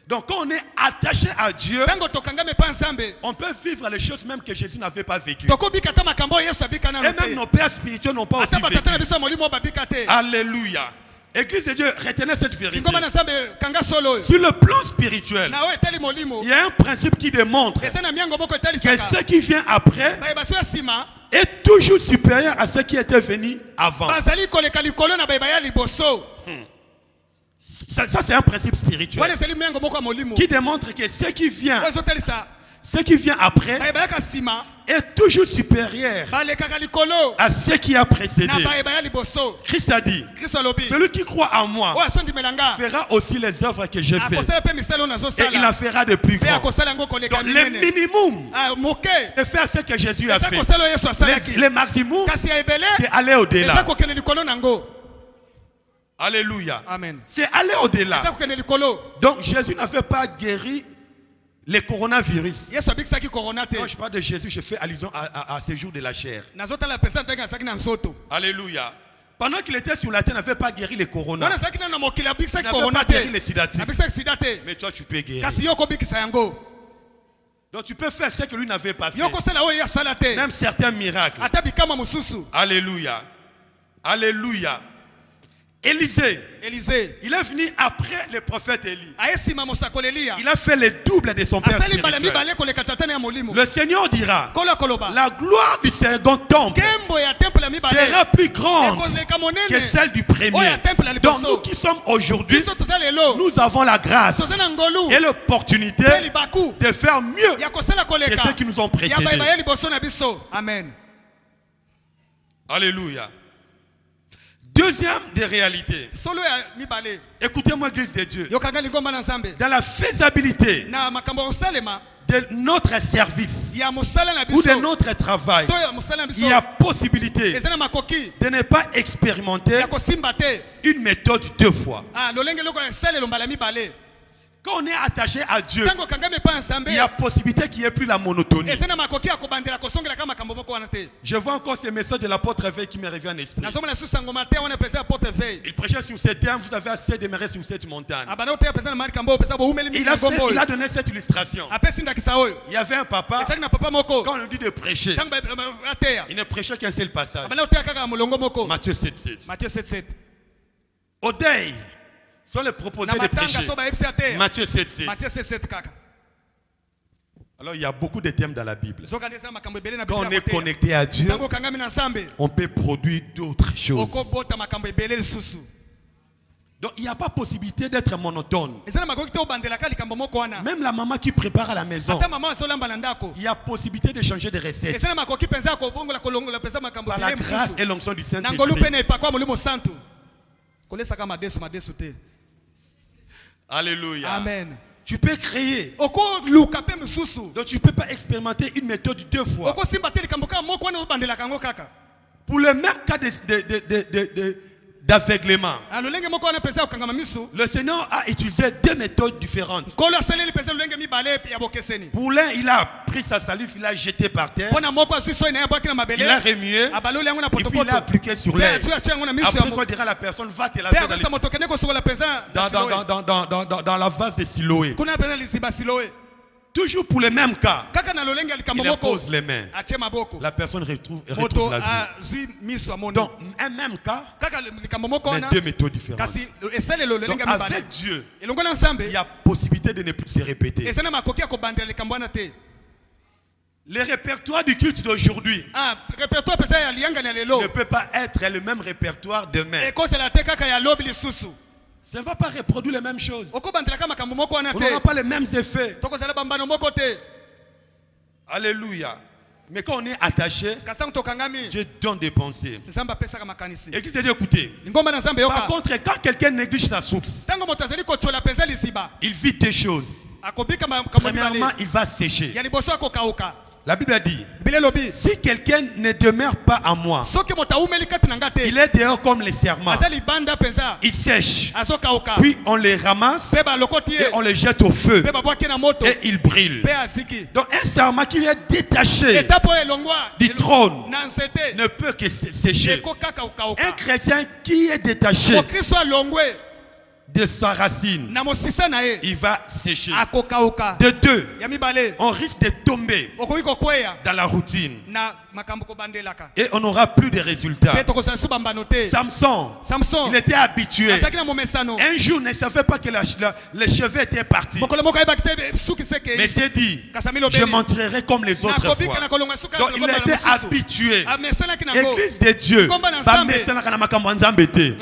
Donc quand on est attaché à Dieu, ntango tokangami mpa nzambe on peut vivre les choses même que Jésus n'avait pas vécues. tokobika ata makambo oyo yesu abika Et nano même te nos pères spirituels n'ont pas aussi ata batata na vécu. biso ya molimo oyo babika te. Alléluia. Église de Dieu, retenez cette vérité. lingomba na nzambe kanga solo oyo Sur le plan spirituel, na oyo etali molimo il y a un principe qui démontre eza na miango moko que etalisaka ce qui vient après bayeba so ya nsima est toujours supérieur à ce qui était venu avant. bazali koleka likolo na bayeba ya liboso. Ça c'est un principe wana spirituel ezali miango moko ya molimo qui démontre que ce qui vient oyo ezotalisa après bayeba yaka nsima est toujours supérieur balekaka likolo à ce qui a précédé. na bayeba ya liboso. Christ a dit, kristo alobi celui qui croit en moi oyo asondimela nga fera aussi les œuvres que je fais akosala mpe misala oyo et il en nazosala fera de plus mpe grands. akosala yango koleka Donc le minene. minimum, Moke c'est faire ce que Jésus a eza fait. kosala oyo yesu asalaki Le maximum, kasi ya ebele c'est aller eza au-delà. kokende likolo nango. Alléluia. Amen. C'est aller au-delà. eza kokende likolo. Donc Jésus n'avait pas guéri les coronavirus. yesu abikisaki korona te. Quand je parle de Jésus, je fais allusion à ce jour de la chair. nazotala pesa ndenge azalaki na nzoto Alléluia. Pendant qu'il était sur la terre, il n'avait pas guéri les corona. wana azalaki nano na mokili Il abikisaki n'avait korona pas te guéri les sidati. abikisaki sida te Mais toi, tu peux guérir. kasi yo kobikisa yango. Donc tu peux faire ce que lui n'avait pas fait. yo kosala oyo ye asala te Même certains miracles. ata bikama mosusu. Alléluia. Alléluia. Élisée, Élisée il est venu après le prophète Élie. aye nsima mosakoli eliya Il a fait le double de son père asali mbala spirituel. mibale koleka tatane ya molimo. Le Seigneur dira, kolo akoloba la gloire du second temple nkembo ya temple ya mibale sera plus grande ekozeka que monene celle du oyo premier. ya temple ya Donc nous liboso. qui sommes aujourd'hui, biso toza lelo nous avons la grâce toza na ngolu et l'opportunité mpe libaku de faire mieux ya kosala que koleka ceux qui nous ont ya précédés. bayeba ya liboso na biso. Amen. Alléluia. Deuxième des réalités. solo ya mibale Écoutez-moi, Église de Dieu. yokanga lingomba na nzambe Dans la faisabilité na makambo ya kosalema de notre service ya mosala na ou biso de notre travail, to ya mosala na biso il y a possibilité eza na makoki de ne pas expérimenter ya kosimba te une méthode 2 fois. lolenge loko esalelo mbala mibale Quand on est attaché à Dieu, ntango okangami epai ya nzambe il y a possibilité qu'il n'y ait plus la monotonie. eza na makoki ya kobandela kosongelaka makambo moko wana te. Je vois encore ce message de l'apôtre Veille qui me revient en esprit. nazomona lisusu sango mate wana epesa ya porte veille Il prêchait sur ce terme, vous avez assez demeurer sur cette montagne. abanda oteya epesa na makambo oyo epesa boumeli Il mingi a donné cette illustration. apesi ndakisa oyo Il y avait un papa, esali na papa moko quand on lui dit de prêcher, ntango ateya il ne prêchait qu'un seul passage. abanda oteya kaka molongo moko Matthieu 7,7. Matthieu 7:7 Au deuil, sont les proposés na de prêcher. matanga so bayebisi ateya Matthieu 7,7. Matthieu 7:7 kaka Alors il y a beaucoup de thèmes dans la Bible. zoka ndesa makambo ebele na Quand on Biblia est koteya. connecté à Dieu, ntango okangami na nzambe on peut produire d'autres choses. okobota makambo ebele lisusu Donc il n'y a pas possibilité d'être monotone. eza na makoki te obandelaka likambo moko wana Même la maman qui prépare à la maison, ata mama azolamba na ndako il y a possibilité de changer de recette. eza na makoki mpenza ya kobongola kolongola mpenza makambo Par la ebele grâce mosusu et l'onction du na ngolu Saint-Esprit. pene epakwa molimo santu kolesaka madesu te. Alléluia. Amen. Tu peux créer. okoluka mpe mosusu Donc tu ne peux pas expérimenter une méthode 2 fois. okosimba te likambo kaka moko wana obandelaka yango kaka Pour le même cas d'aveuglement, lolenge moko wana mpenza ya kokangama misu le Seigneur a utilisé 2 méthodes différentes. nkolo asaleli mpenza lolenge mibale ya bokeseni Pour l'un, il a pris sa salive, il l'a jeté par terre, mpo na moko azwi soi na ye abwaki na il mabele l'a remué, abaloli yango na et puis il potopoto l'a appliqué sur mpe l'air. azwi atia yango na miso Après, ya qu'on dira à la personne, va te mpe laver apesa moto okende kosokola mpenza dans la vase de Siloé. kuna mpenza lisiba siloe Toujours pour le même cas, kaka na lolenge ya likambo il moko impose les mains. atie maboko La personne retrouve moto la vie. azwi miso amoni Donc, un même cas, kaka likambo moko mais wana 2 méthodes différentes. kasi esalelo Donc, lolenge ya mibale avec Dieu, elongo na nzambe il y a possibilité de ne plus se répéter. eza na makoki ya kobandela likambo wana te Le répertoire du culte d'aujourd'hui répertoire mpenza ya liyangani ya lelo ne peut pas être le même répertoire demain. ekozela te kaka ya lobi lisusu Ça ne va pas reproduire les mêmes choses. okobandelaka makambo moko wana On te n'aura pas les mêmes effets. tokozala bambano moko te Alléluia. Mais quand on est attaché, kasi ntango tokangami Dieu donne des pensées. nzambe apesaka makanisi Et qui s'est dit, écoutez, lingomba na nzambe par yoka contre, quand quelqu'un néglige sa source, ntango moto azali kotyola mpenza lisiba il vit des choses. akobika makambo Premièrement, mibale il va sécher. ya liboso akokauka La Bible a dit, biblia elobi si quelqu'un ne demeure pas en moi, soki moto aumeli kati na nga te il est dehors comme les serments. aza libanda mpenza Il sèche. azokauka Puis on les ramasse mpe balokoti et ye on les jette au feu. mpe babwaki na moto Et il brille. mpe aziki Donc un serment qui est détaché etape oyo elongwa du trône na nzete ne peut que sécher. eko kaka Un kokauka chrétien qui est détaché mokristo alongwe de sa racine, na mosisa na ye il va sécher. akokauka De 2, ya mibale on risque de tomber okoki kokweya dans la routine na makambo kobandelaka et on n'aura plus de résultats. mpe tokozala su bambano te Samson, samson il était habitué. azalaki na momesano Un jour, ne savait pas que les cheveux étaient partis. mokolo moko ayebaki te suki Mais sekei c'est dit, kasami je lobeli m'entrerai comme les autres nakobika fois. na kolonga suka Donc il était habitué. amesanaki nango Église de Dieu. Komba na Pas Nzambe. mesanaka na makambo ya Nzambe te.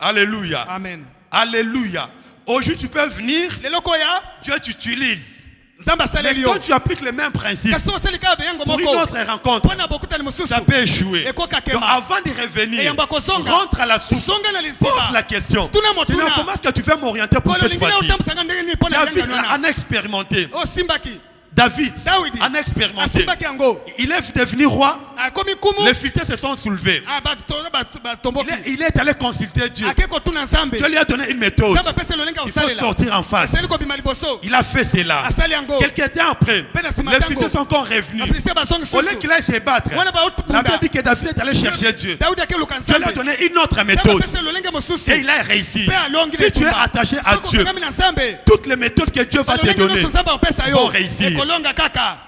Alléluia. amen Alléluia. Aujourd'hui, tu peux venir, lelo koya Dieu t'utilise. nzambe Mais asaleli yo quand tu appliques les mêmes principes, kasi osali kaka beyango pour une moko autre rencontre, mpo na bokutani mosusu ça peut échouer. Eko kakema. Donc avant de revenir, Eyamba kozonga. rentre à la source. Songa na lisiba. Pose la question. Tuna motuna. Seigneur, comment est-ce que tu veux m'orienter pour cette kololingila fois-ci? otambusanga ndenge nini mpo na David liyangani en wana a expérimenté. osimbaki David Dawidi en a expérimenté. asimbaki yango Il est devenu roi. akomi kumu Les Philistins se sont soulevés. batomboki Il est allé consulter Dieu. ake kotuna nzambe Dieu lui a donné une méthode. nzambe apesi lolenge ya Il faut kosalela sortir en face. esali kobima liboso Il a fait cela. asali yango Quelques temps après, Mpe na nsima les ntango. Philistins sont encore revenus. bafilisia bazongi Au lieu susu qu'il aille se battre, Wana baotunda. la Bible dit que David est allé chercher Dieu. daudi akeluka Dieu lui a nzambe donné une autre nzambe méthode. apesi lolenge mosusu Et il a réussi. mpe alongi Si tu es attaché à soki Dieu, okangami na nzambe toutes les méthodes que Dieu va te balolenge donner nyonso nzambe apesa vont yo réussir. ekolonga kaka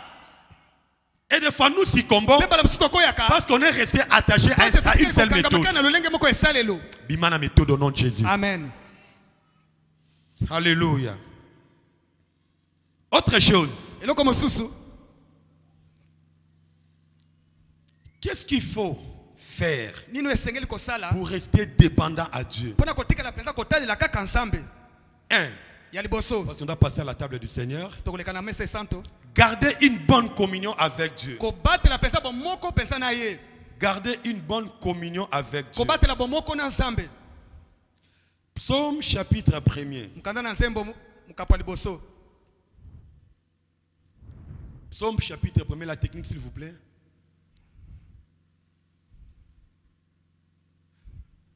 Et des fois, nous succombons mpe mbala mosusu tokoyaka parce qu'on est resté attaché à une seule méthode. kokangama na lolenge moko esalelo Bimana méthode au nom de Jésus. amen Alléluia. Autre chose, eloko mosusu qu'est-ce qu'il faut faire nini esengeli kosala pour rester dépendant à Dieu? mpo na kotikala mpenza kotalela kaka nzambe 1. ya liboso Parce qu'on doit passer à la table du Seigneur. tokoleka na mesa esanto Garder une bonne communion avec Dieu. kobatela mpenza bomoko mpenza na ye Garder une bonne communion avec Dieu. kobatela bomoko na nzambe Psaume chapitre 1er. mokanda na nzembo mokapo ya liboso Psaume chapitre 1, la technique s'il vous plaît.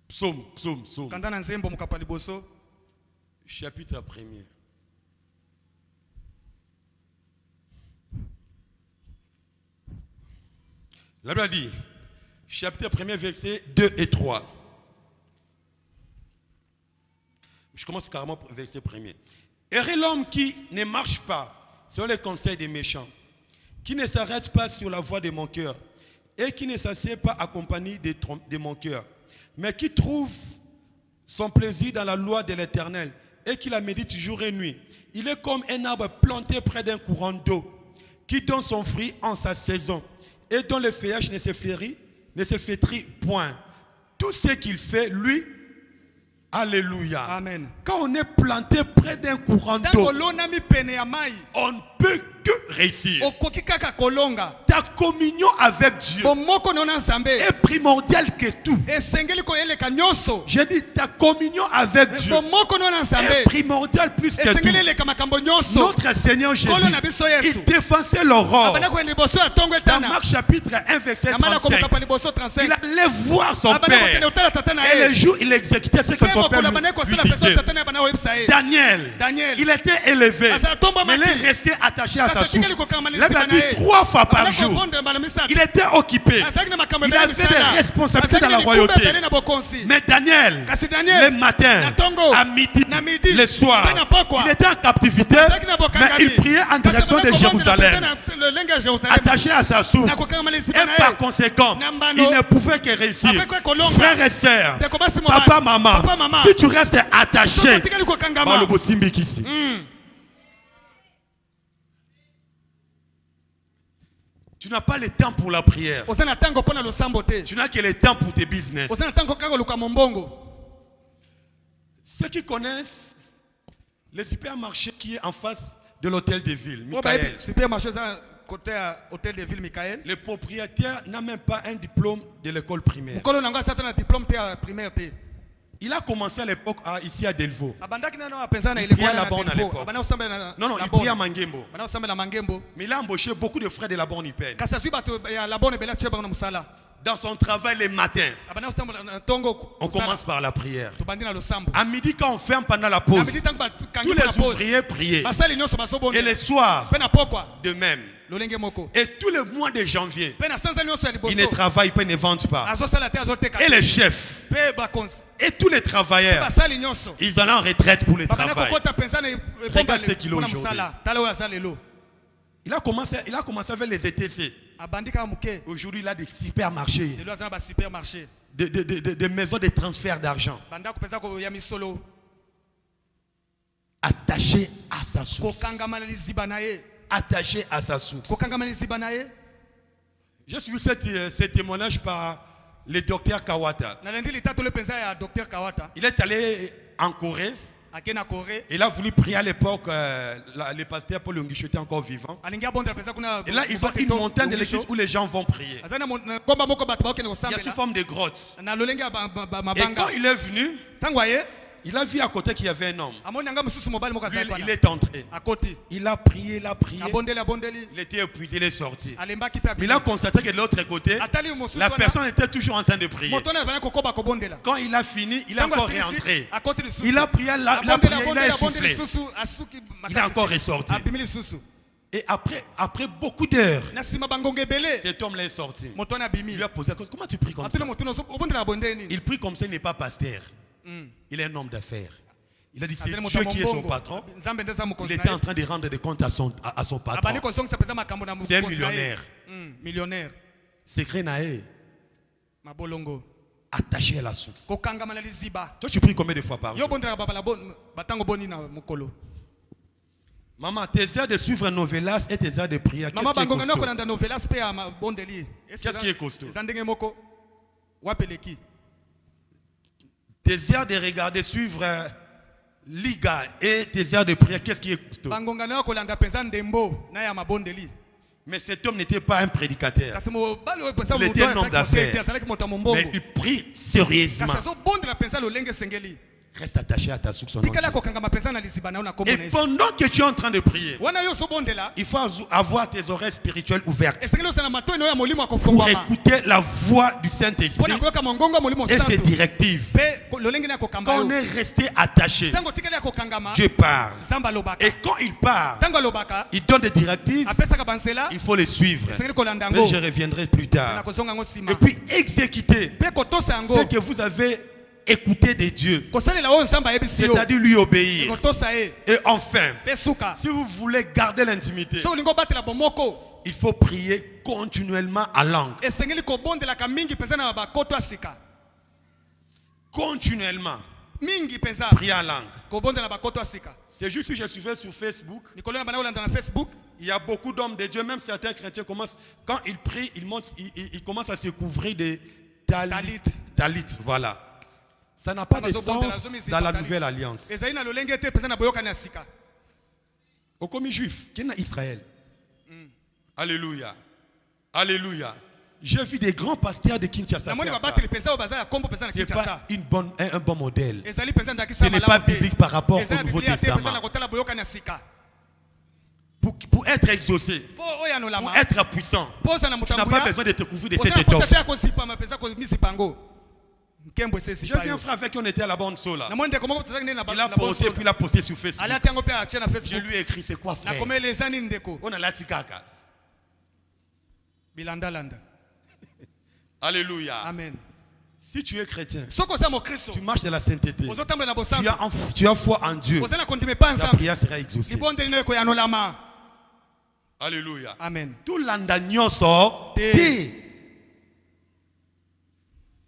Psaume. Kanda na nzembo mukapa liboso. Chapitre 1er. La Bible dit, chapitre 1er, versets 2 et 3. Je commence carrément par verset 1er. Heureux l'homme qui ne marche pas selon les conseils des méchants, qui ne s'arrête pas sur la voie de mon cœur, et qui ne s'assied pas accompagné de mon cœur, mais qui trouve son plaisir dans la loi de l'Éternel, et qui la médite jour et nuit. Il est comme un arbre planté près d'un courant d'eau, qui donne son fruit en sa saison, et dont le feuillage ne se flétrit point. Tout ce qu'il fait, lui, alléluia. Amen. Quand on est planté près d'un courant d'eau, on ne peut que réussir. Ta communion avec Dieu est primordiale que tout. J'ai dit ta communion avec Dieu est primordiale plus que tout. Notre Seigneur Jésus, il défensait l'aurore. Dans Marc chapitre 1 verset 35, il allait voir son père. Et le jour il exécutait ce que son père lui disait. Daniel, il était élevé, mais il est resté attaché à sa source. Il a dit 3 fois par jour. Il était occupé. Il avait des responsabilités dans la royauté. Mais Daniel, le matin, à midi, le soir, il était en captivité, mais il priait en direction de Jérusalem, attaché à sa source. Et par conséquent, il ne pouvait que réussir. Frères et sœurs, papa, maman, si tu restes attaché, tu n'as pas le temps pour la prière. Tu n'as que le temps pour tes business. Ceux qui connaissent le supermarché qui est en face de l'hôtel de ville, Michael, le propriétaire n'a même pas un diplôme de l'école primaire. Il a commencé à l'époque ici à Delvaux. Il priait là-bas à l'époque. Non, il priait à Mangembo. Mais il a embauché beaucoup de frères de là-bas en Ipène. Dans son travail les matins, on commence par la prière. À midi, quand on ferme pendant la pause, tous les ouvriers priaient. Et le soir, de même. Et tout le mois de janvier, ils ne travaillent pas, ils ne vendent pas. Et les chefs, et tous les travailleurs, ils allaient en retraite pour le travail. Regarde ce qu'il a aujourd'hui. Il a commencé avec les ETC. Aujourd'hui, il a des supermarchés, des maisons de transfert d'argent. Attaché à sa source. Attaché à sa source. J'ai suivi ce témoignage par le docteur Kawata. Il est allé en Corée. Il a voulu prier à l'époque, le pasteur Paul Yongisho était encore vivant. Et là, ils ont une montagne de l'église où les gens vont prier. Il y a sous forme de grotte. Et quand il est venu, il a vu à côté qu'il y avait un homme. Lui, il est entré. Il a prié, il était épuisé, il est sorti. Mais il a constaté que de l'autre côté, la personne était toujours en train de prier. Quand il a fini, il est encore rentré. Il a prié, il a essoufflé. Il est encore ressorti. Et après beaucoup d'heures, cet homme-là est sorti. Il lui a posé la question, comment tu pries comme ça? Il prie comme ça, il n'est pas pasteur. Il est un homme d'affaires. Il a dit c'est Dieu qui est son patron. Il était en train de rendre des comptes à son patron. C'est un millionnaire. Secret naé. Attaché à la source. Toi tu pries combien de fois par jour? Maman, tes heures de suivre novelas et tes heures de prière, qu'est-ce qui est costaud? Tes heures de regarder, suivre Liga et tes heures de prière, qu'est-ce qui est costaud? Mais cet homme n'était pas un prédicateur. Il était un homme d'affaires. Mais il prie sérieusement. reste attaché à ta source. Au nom de tikala Jésus. kokangama pesa na liziba na yo na kombo Et na Yesu. pendant que tu es en train de prier, Wana yo sobondela il faut avoir tes oreilles spirituelles ouvertes esengeli osala matoi na yo ya molimo pour akofungwama écouter la voix du Saint-Esprit mpona koyoka mongongo ya molimo et ses santo directives. mpe lolenge na kokamba Quand on yo est resté attaché, ntango otikali ya kokangama Dieu parle. nzambe alobaka Et quand il parle, ntango alobaka il donne des directives, apesaka banzela il faut les suivre. esengeli kolanda Mais yango je reviendrai plus na tard. kozonga yango nsima Et puis exécuter mpe kotosa yango ce que vous avez écouté de Dieu, kosalela oyo nzambe ayebisi yo c'est-à-dire lui obéir. kotosa ye Et enfin, mpe suka si vous voulez garder l'intimité, soki olingi obatela bomoko il faut prier continuellement à langue. esengeli kobondelaka mingi mpenza na bakoto ya sika Continuellement, mingi mpenza prier à langue. kobondela bakoto ya sika C'est juste que je suivais sur Facebook. likolo na bana olanda na Facebook Il y a beaucoup d'hommes de Dieu, même certains chrétiens commencent, quand ils prient, ils commencent à se couvrir de talit. Talit, voilà. Ça n'a pas de sens dans la nouvelle alliance. ezali na lolenge te mpenza na boyokani ya sika Au commis juif, qui est en Israël. Alléluia. Alléluia. J'ai vu des grands pasteurs de Kinshasa namoni faire ça. babateli mpenza oyo baza ya kombo mpenza na Ce n'est pas kinshasa un bon modèle. ezali mpenza ndakisa Ce n'est pas biblique par rapport au Nouveau mpenza Testament. na kotala boyokani ya sika Pour être exaucé, mpo oyo anolama pour être puissant, mpo ozala tu n'as pas motambuya besoin de te couvrir de ozala cette mposa te ya étoffe. kosipama mpenza komisipa yango nkembo ese J'ai esipa vu un yo frère avec qui on était à la bande sola. namoni ndeko moko tozalaki nde na Il a posté, puis il a posté sur Facebook. alati yango mpe atie na Je Facebook lui ai écrit, c'est quoi frère? nakomeli eza nini ndeko On a la tikaka. bilandalanda Alléluia. amen Si tu es chrétien, soki oza mokristo tu marches dans la sainteté, ozotambola na tu bosango as foi en Dieu, oza na kondima epa ta nzambe prière sera exaucée. libondeli na yo ekoyanolama Alléluia. amen Tout landa nyonso Te. te.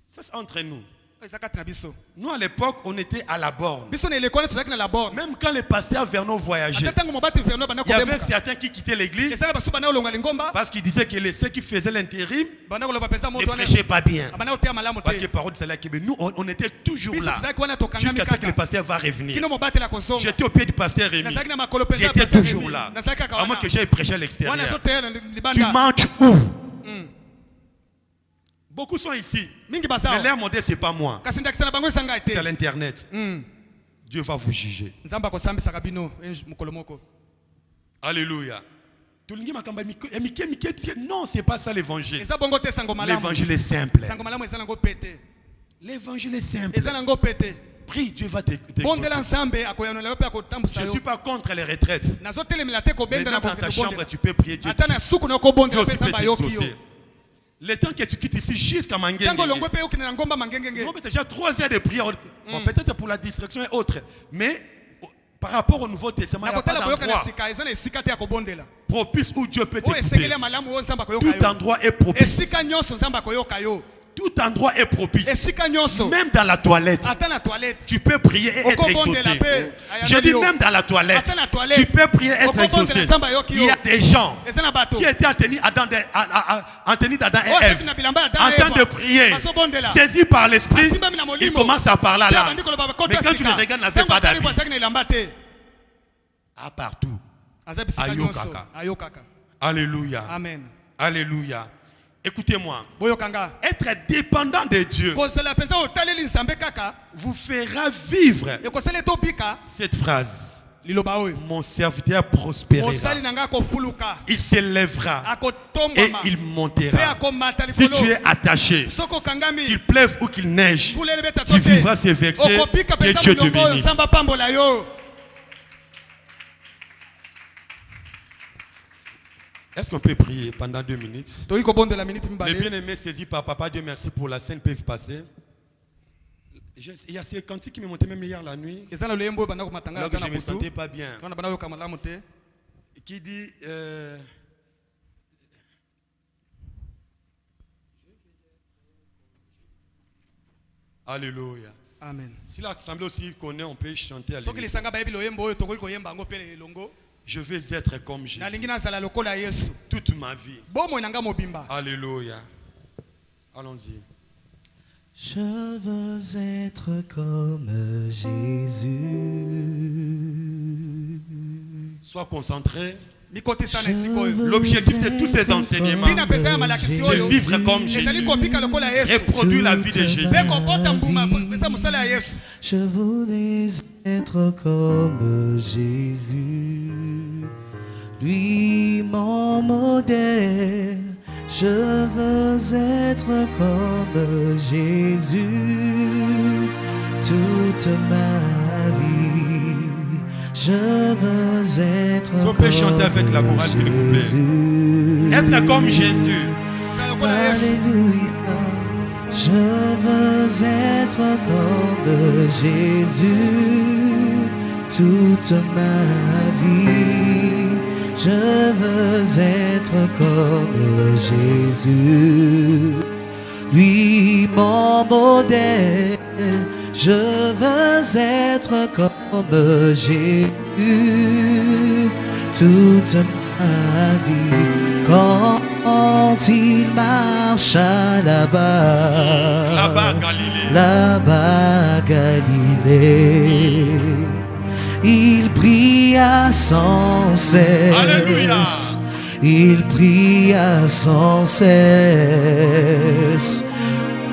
Ça c'est entre nous. eza kati na biso Nous à l'époque, on était à la borne. biso na eleko wana tozalaki na la borne Même quand les pasteurs Vernon voyageaient, ata ntango mobateli ferno banda il y avait kobemuka certains qui quittaient l'église eza na basu banda kolonga lingomba parce qu'ils disaient que ceux qui faisaient l'intérim banda koloba mpenza ne moto wana prêchaient pas bien. banda koteya malamu Parce que te parole de cela, nous on était toujours biso là tozalaki wana tokangami jusqu'à ce que le kaka pasteur va revenir. kino mobateli akozonga J'étais au pied du pasteur Rémi. nazalaki na makolo mpenza ya J'étais pasteur toujours Rémi. là. nazalaki kaka À moins wana que j'aille prêcher à wana l'extérieur. azoteya na Tu libanda manges où? Beaucoup sont ici. mingi Mais basawa leur modèle, ce n'est pas moi. kasi ndakisa na bango esanga C'est à te l'internet. Dieu va vous juger. nzambe akosambisaka bino mokolo moko Alléluia. Non, ce n'est pas ça l'évangile. eza bongo te sango malamu L'évangile est simple. sango malamu eza nango pete L'évangile est simple. eza nango pete Prie, Dieu va t'exaucer. bondela nzambe akoyanola yo mpe akotambusa Je ne yo suis pas contre les retraites. nazotelemela te Mais kobendela dans ta kokende chambre, bondela tu peux prier Dieu. ata na suku na Dieu okobondela aussi mpe peut nzambe ayoki yo t'exaucer. Le temps que tu quittes ici jusqu'à Mangenge. ntango olongwe mpe yokende na ngomba mangengenge On peut déjà 3 heures de prière. Bon, peut-être pour la distraction et autres. Mais par rapport au Nouveau Testament, il n'y a pas nakotala koyoka na d'endroit sika eza na esika te ya kobondela propice où Dieu peut oyo t'écouter. esengeli ya malamu oyo nzambe akoyoka Tout yo endroit est propice. esika nyonso nzambe akoyoka yo Tout endroit est propice. esika nyonso Même dans la toilette, ata na toilette tu peux prier et être okobondela exaucé. mpe Je dis ayanoli yo même dans la toilette, ata na toilette tu peux prier et être okobondela exaucé. nzambe ayoki Il y yo a des gens eza na bato qui étaient en tenue d'Adam oyo et azalaki Ève, na bilamba ya en Adamu na train de Eva, prier, bazobondela saisis par l'esprit, asimbami na ils molimo commencent à parler à Mpe l'âme. abandi koloba bakoto Mais ya quand tu les sika. regardes, n'avait Ntango pas atali d'habit. bo azalaki na elamba te À partout. aza bisika Ayo nyonso kaka. ayokaka Alléluia. amen Alléluia. Écoutez-moi. boyokanga Être dépendant de Dieu kozela mpenza otaleli nzambe kaka vous fera vivre ekosala ete obika cette phrase. liloba oyo Mon serviteur prospérera. mosali na ngai akofuluka Il s'élèvera et akotongwama il mpe montera. akomata Si tu likolo es attaché, soki okangami qu'il pleuve ou qu'il neige, pula elebeta tu to vivras te ces versets. okobika Que mpenza Dieu te molongo oyo bénisse. nzambe apambola yo Est-ce qu'on peut prier pendant 2 minutes? toyi kobondela miniti Le mibale bien-aimé saisi par papa, Dieu merci pour la scène peuvent passer. Il y a ces cantiques qui me montaient même hier la nuit, eza na loyembo oyo banda komata ngai alors que ata je na ne me sentais butu pas bien. wana banda koyoka malamu te Qui dit Alléluia. amen Si l'assemblée aussi connaît, on peut chanter à soki l'église. lisanga bayebi loyembo oyo tokoki koyemba yango mpe elongo Je veux être comme Jésus nalingi nazala lokola yesu toute ma vie. bomoi na ngai mobimba Alléluia. Allons-y. Je veux être comme Jésus. Sois concentré. L'objectif de tous ces enseignements, c'est vivre comme Jésus. Reproduire la vie de Jésus. Je voulais être comme Jésus, lui mon modèle. Je veux être comme Jésus toute ma vie. Je veux être On peut chanter avec la chorale, s'il vous plaît. Être comme Jésus. Alléluia. Je veux être comme Jésus toute ma vie. Je veux être comme Jésus, lui mon modèle. Je veux être comme Jésus toute ma vie. Quand il marche là-bas, Là-bas, Galilée. là-bas, Galilée, il pria sans cesse. Alléluia. Il pria sans cesse.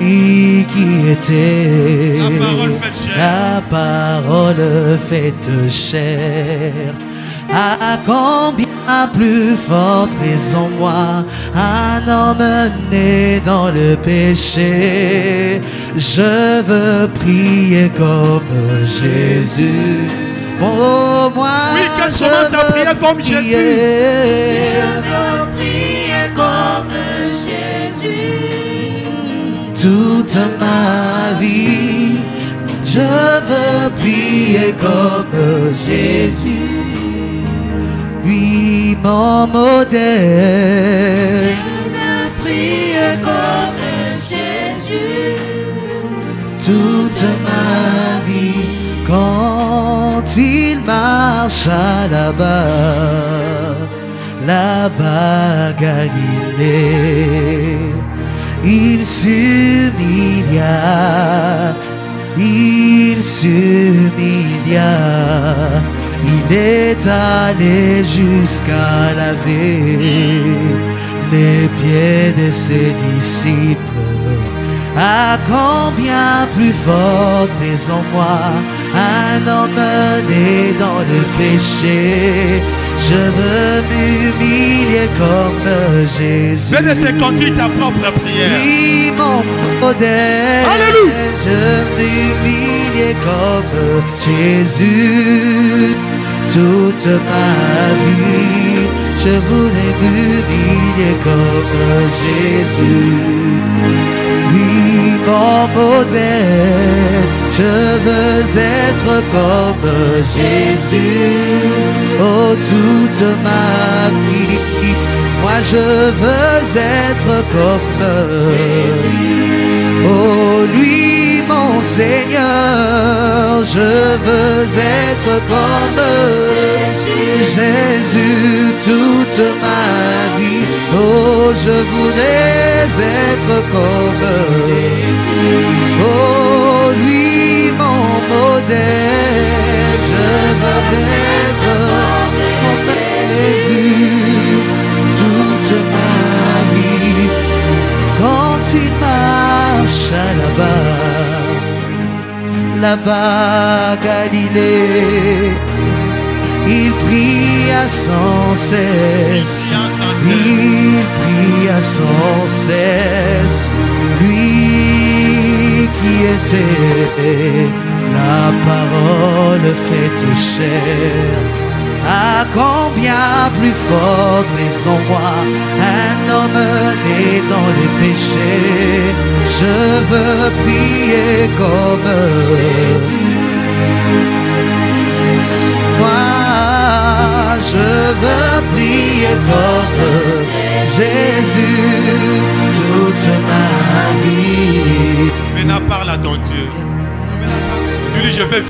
Et qui était La parole faite chair. la parole faite chair. À combien plus forte raison moi, un homme né dans le péché. Je veux prier comme Jésus. Oh, moi, Oui, qu'elle je commence à prier veux comme Jésus. prier. Je veux prier comme Jésus. Toute ma vie, je veux prier comme Jésus, lui mon modèle. Je veux prier comme Jésus. Toute ma vie, quand il marcha là-bas, là-bas Galilée, il s'humilia, il s'humilia, il est allé jusqu'à laver les pieds de ses disciples. À combien plus forte raison moi, un homme né dans le péché. Je veux m'humilier comme Jésus. Fais de ces conduits ta propre prière. Oui, mon modèle. Alléluia. Je veux m'humilier comme Jésus toute ma vie. Je voulais m'humilier comme Jésus. Oui, mon modèle, je veux être comme Jésus. Oh, toute ma vie, moi je veux être comme Jésus. Oh, lui, mon Seigneur, je veux être comme Jésus toute ma vie. Oh, je voulais être comme Jésus. Oh, lui, mon modèle, je veux être comme Jésus toute ma vie. Quand il marche là-bas, là-bas Galilée, il pria sans cesse, il pria sans cesse, lui qui était la parole faite chair. À combien plus forte raison moi, un homme né dans le péché. Je veux prier comme Jésus. Moi, je veux prier comme Jésus toute ma vie. Maintenant parle à ton Dieu. Lui, je veux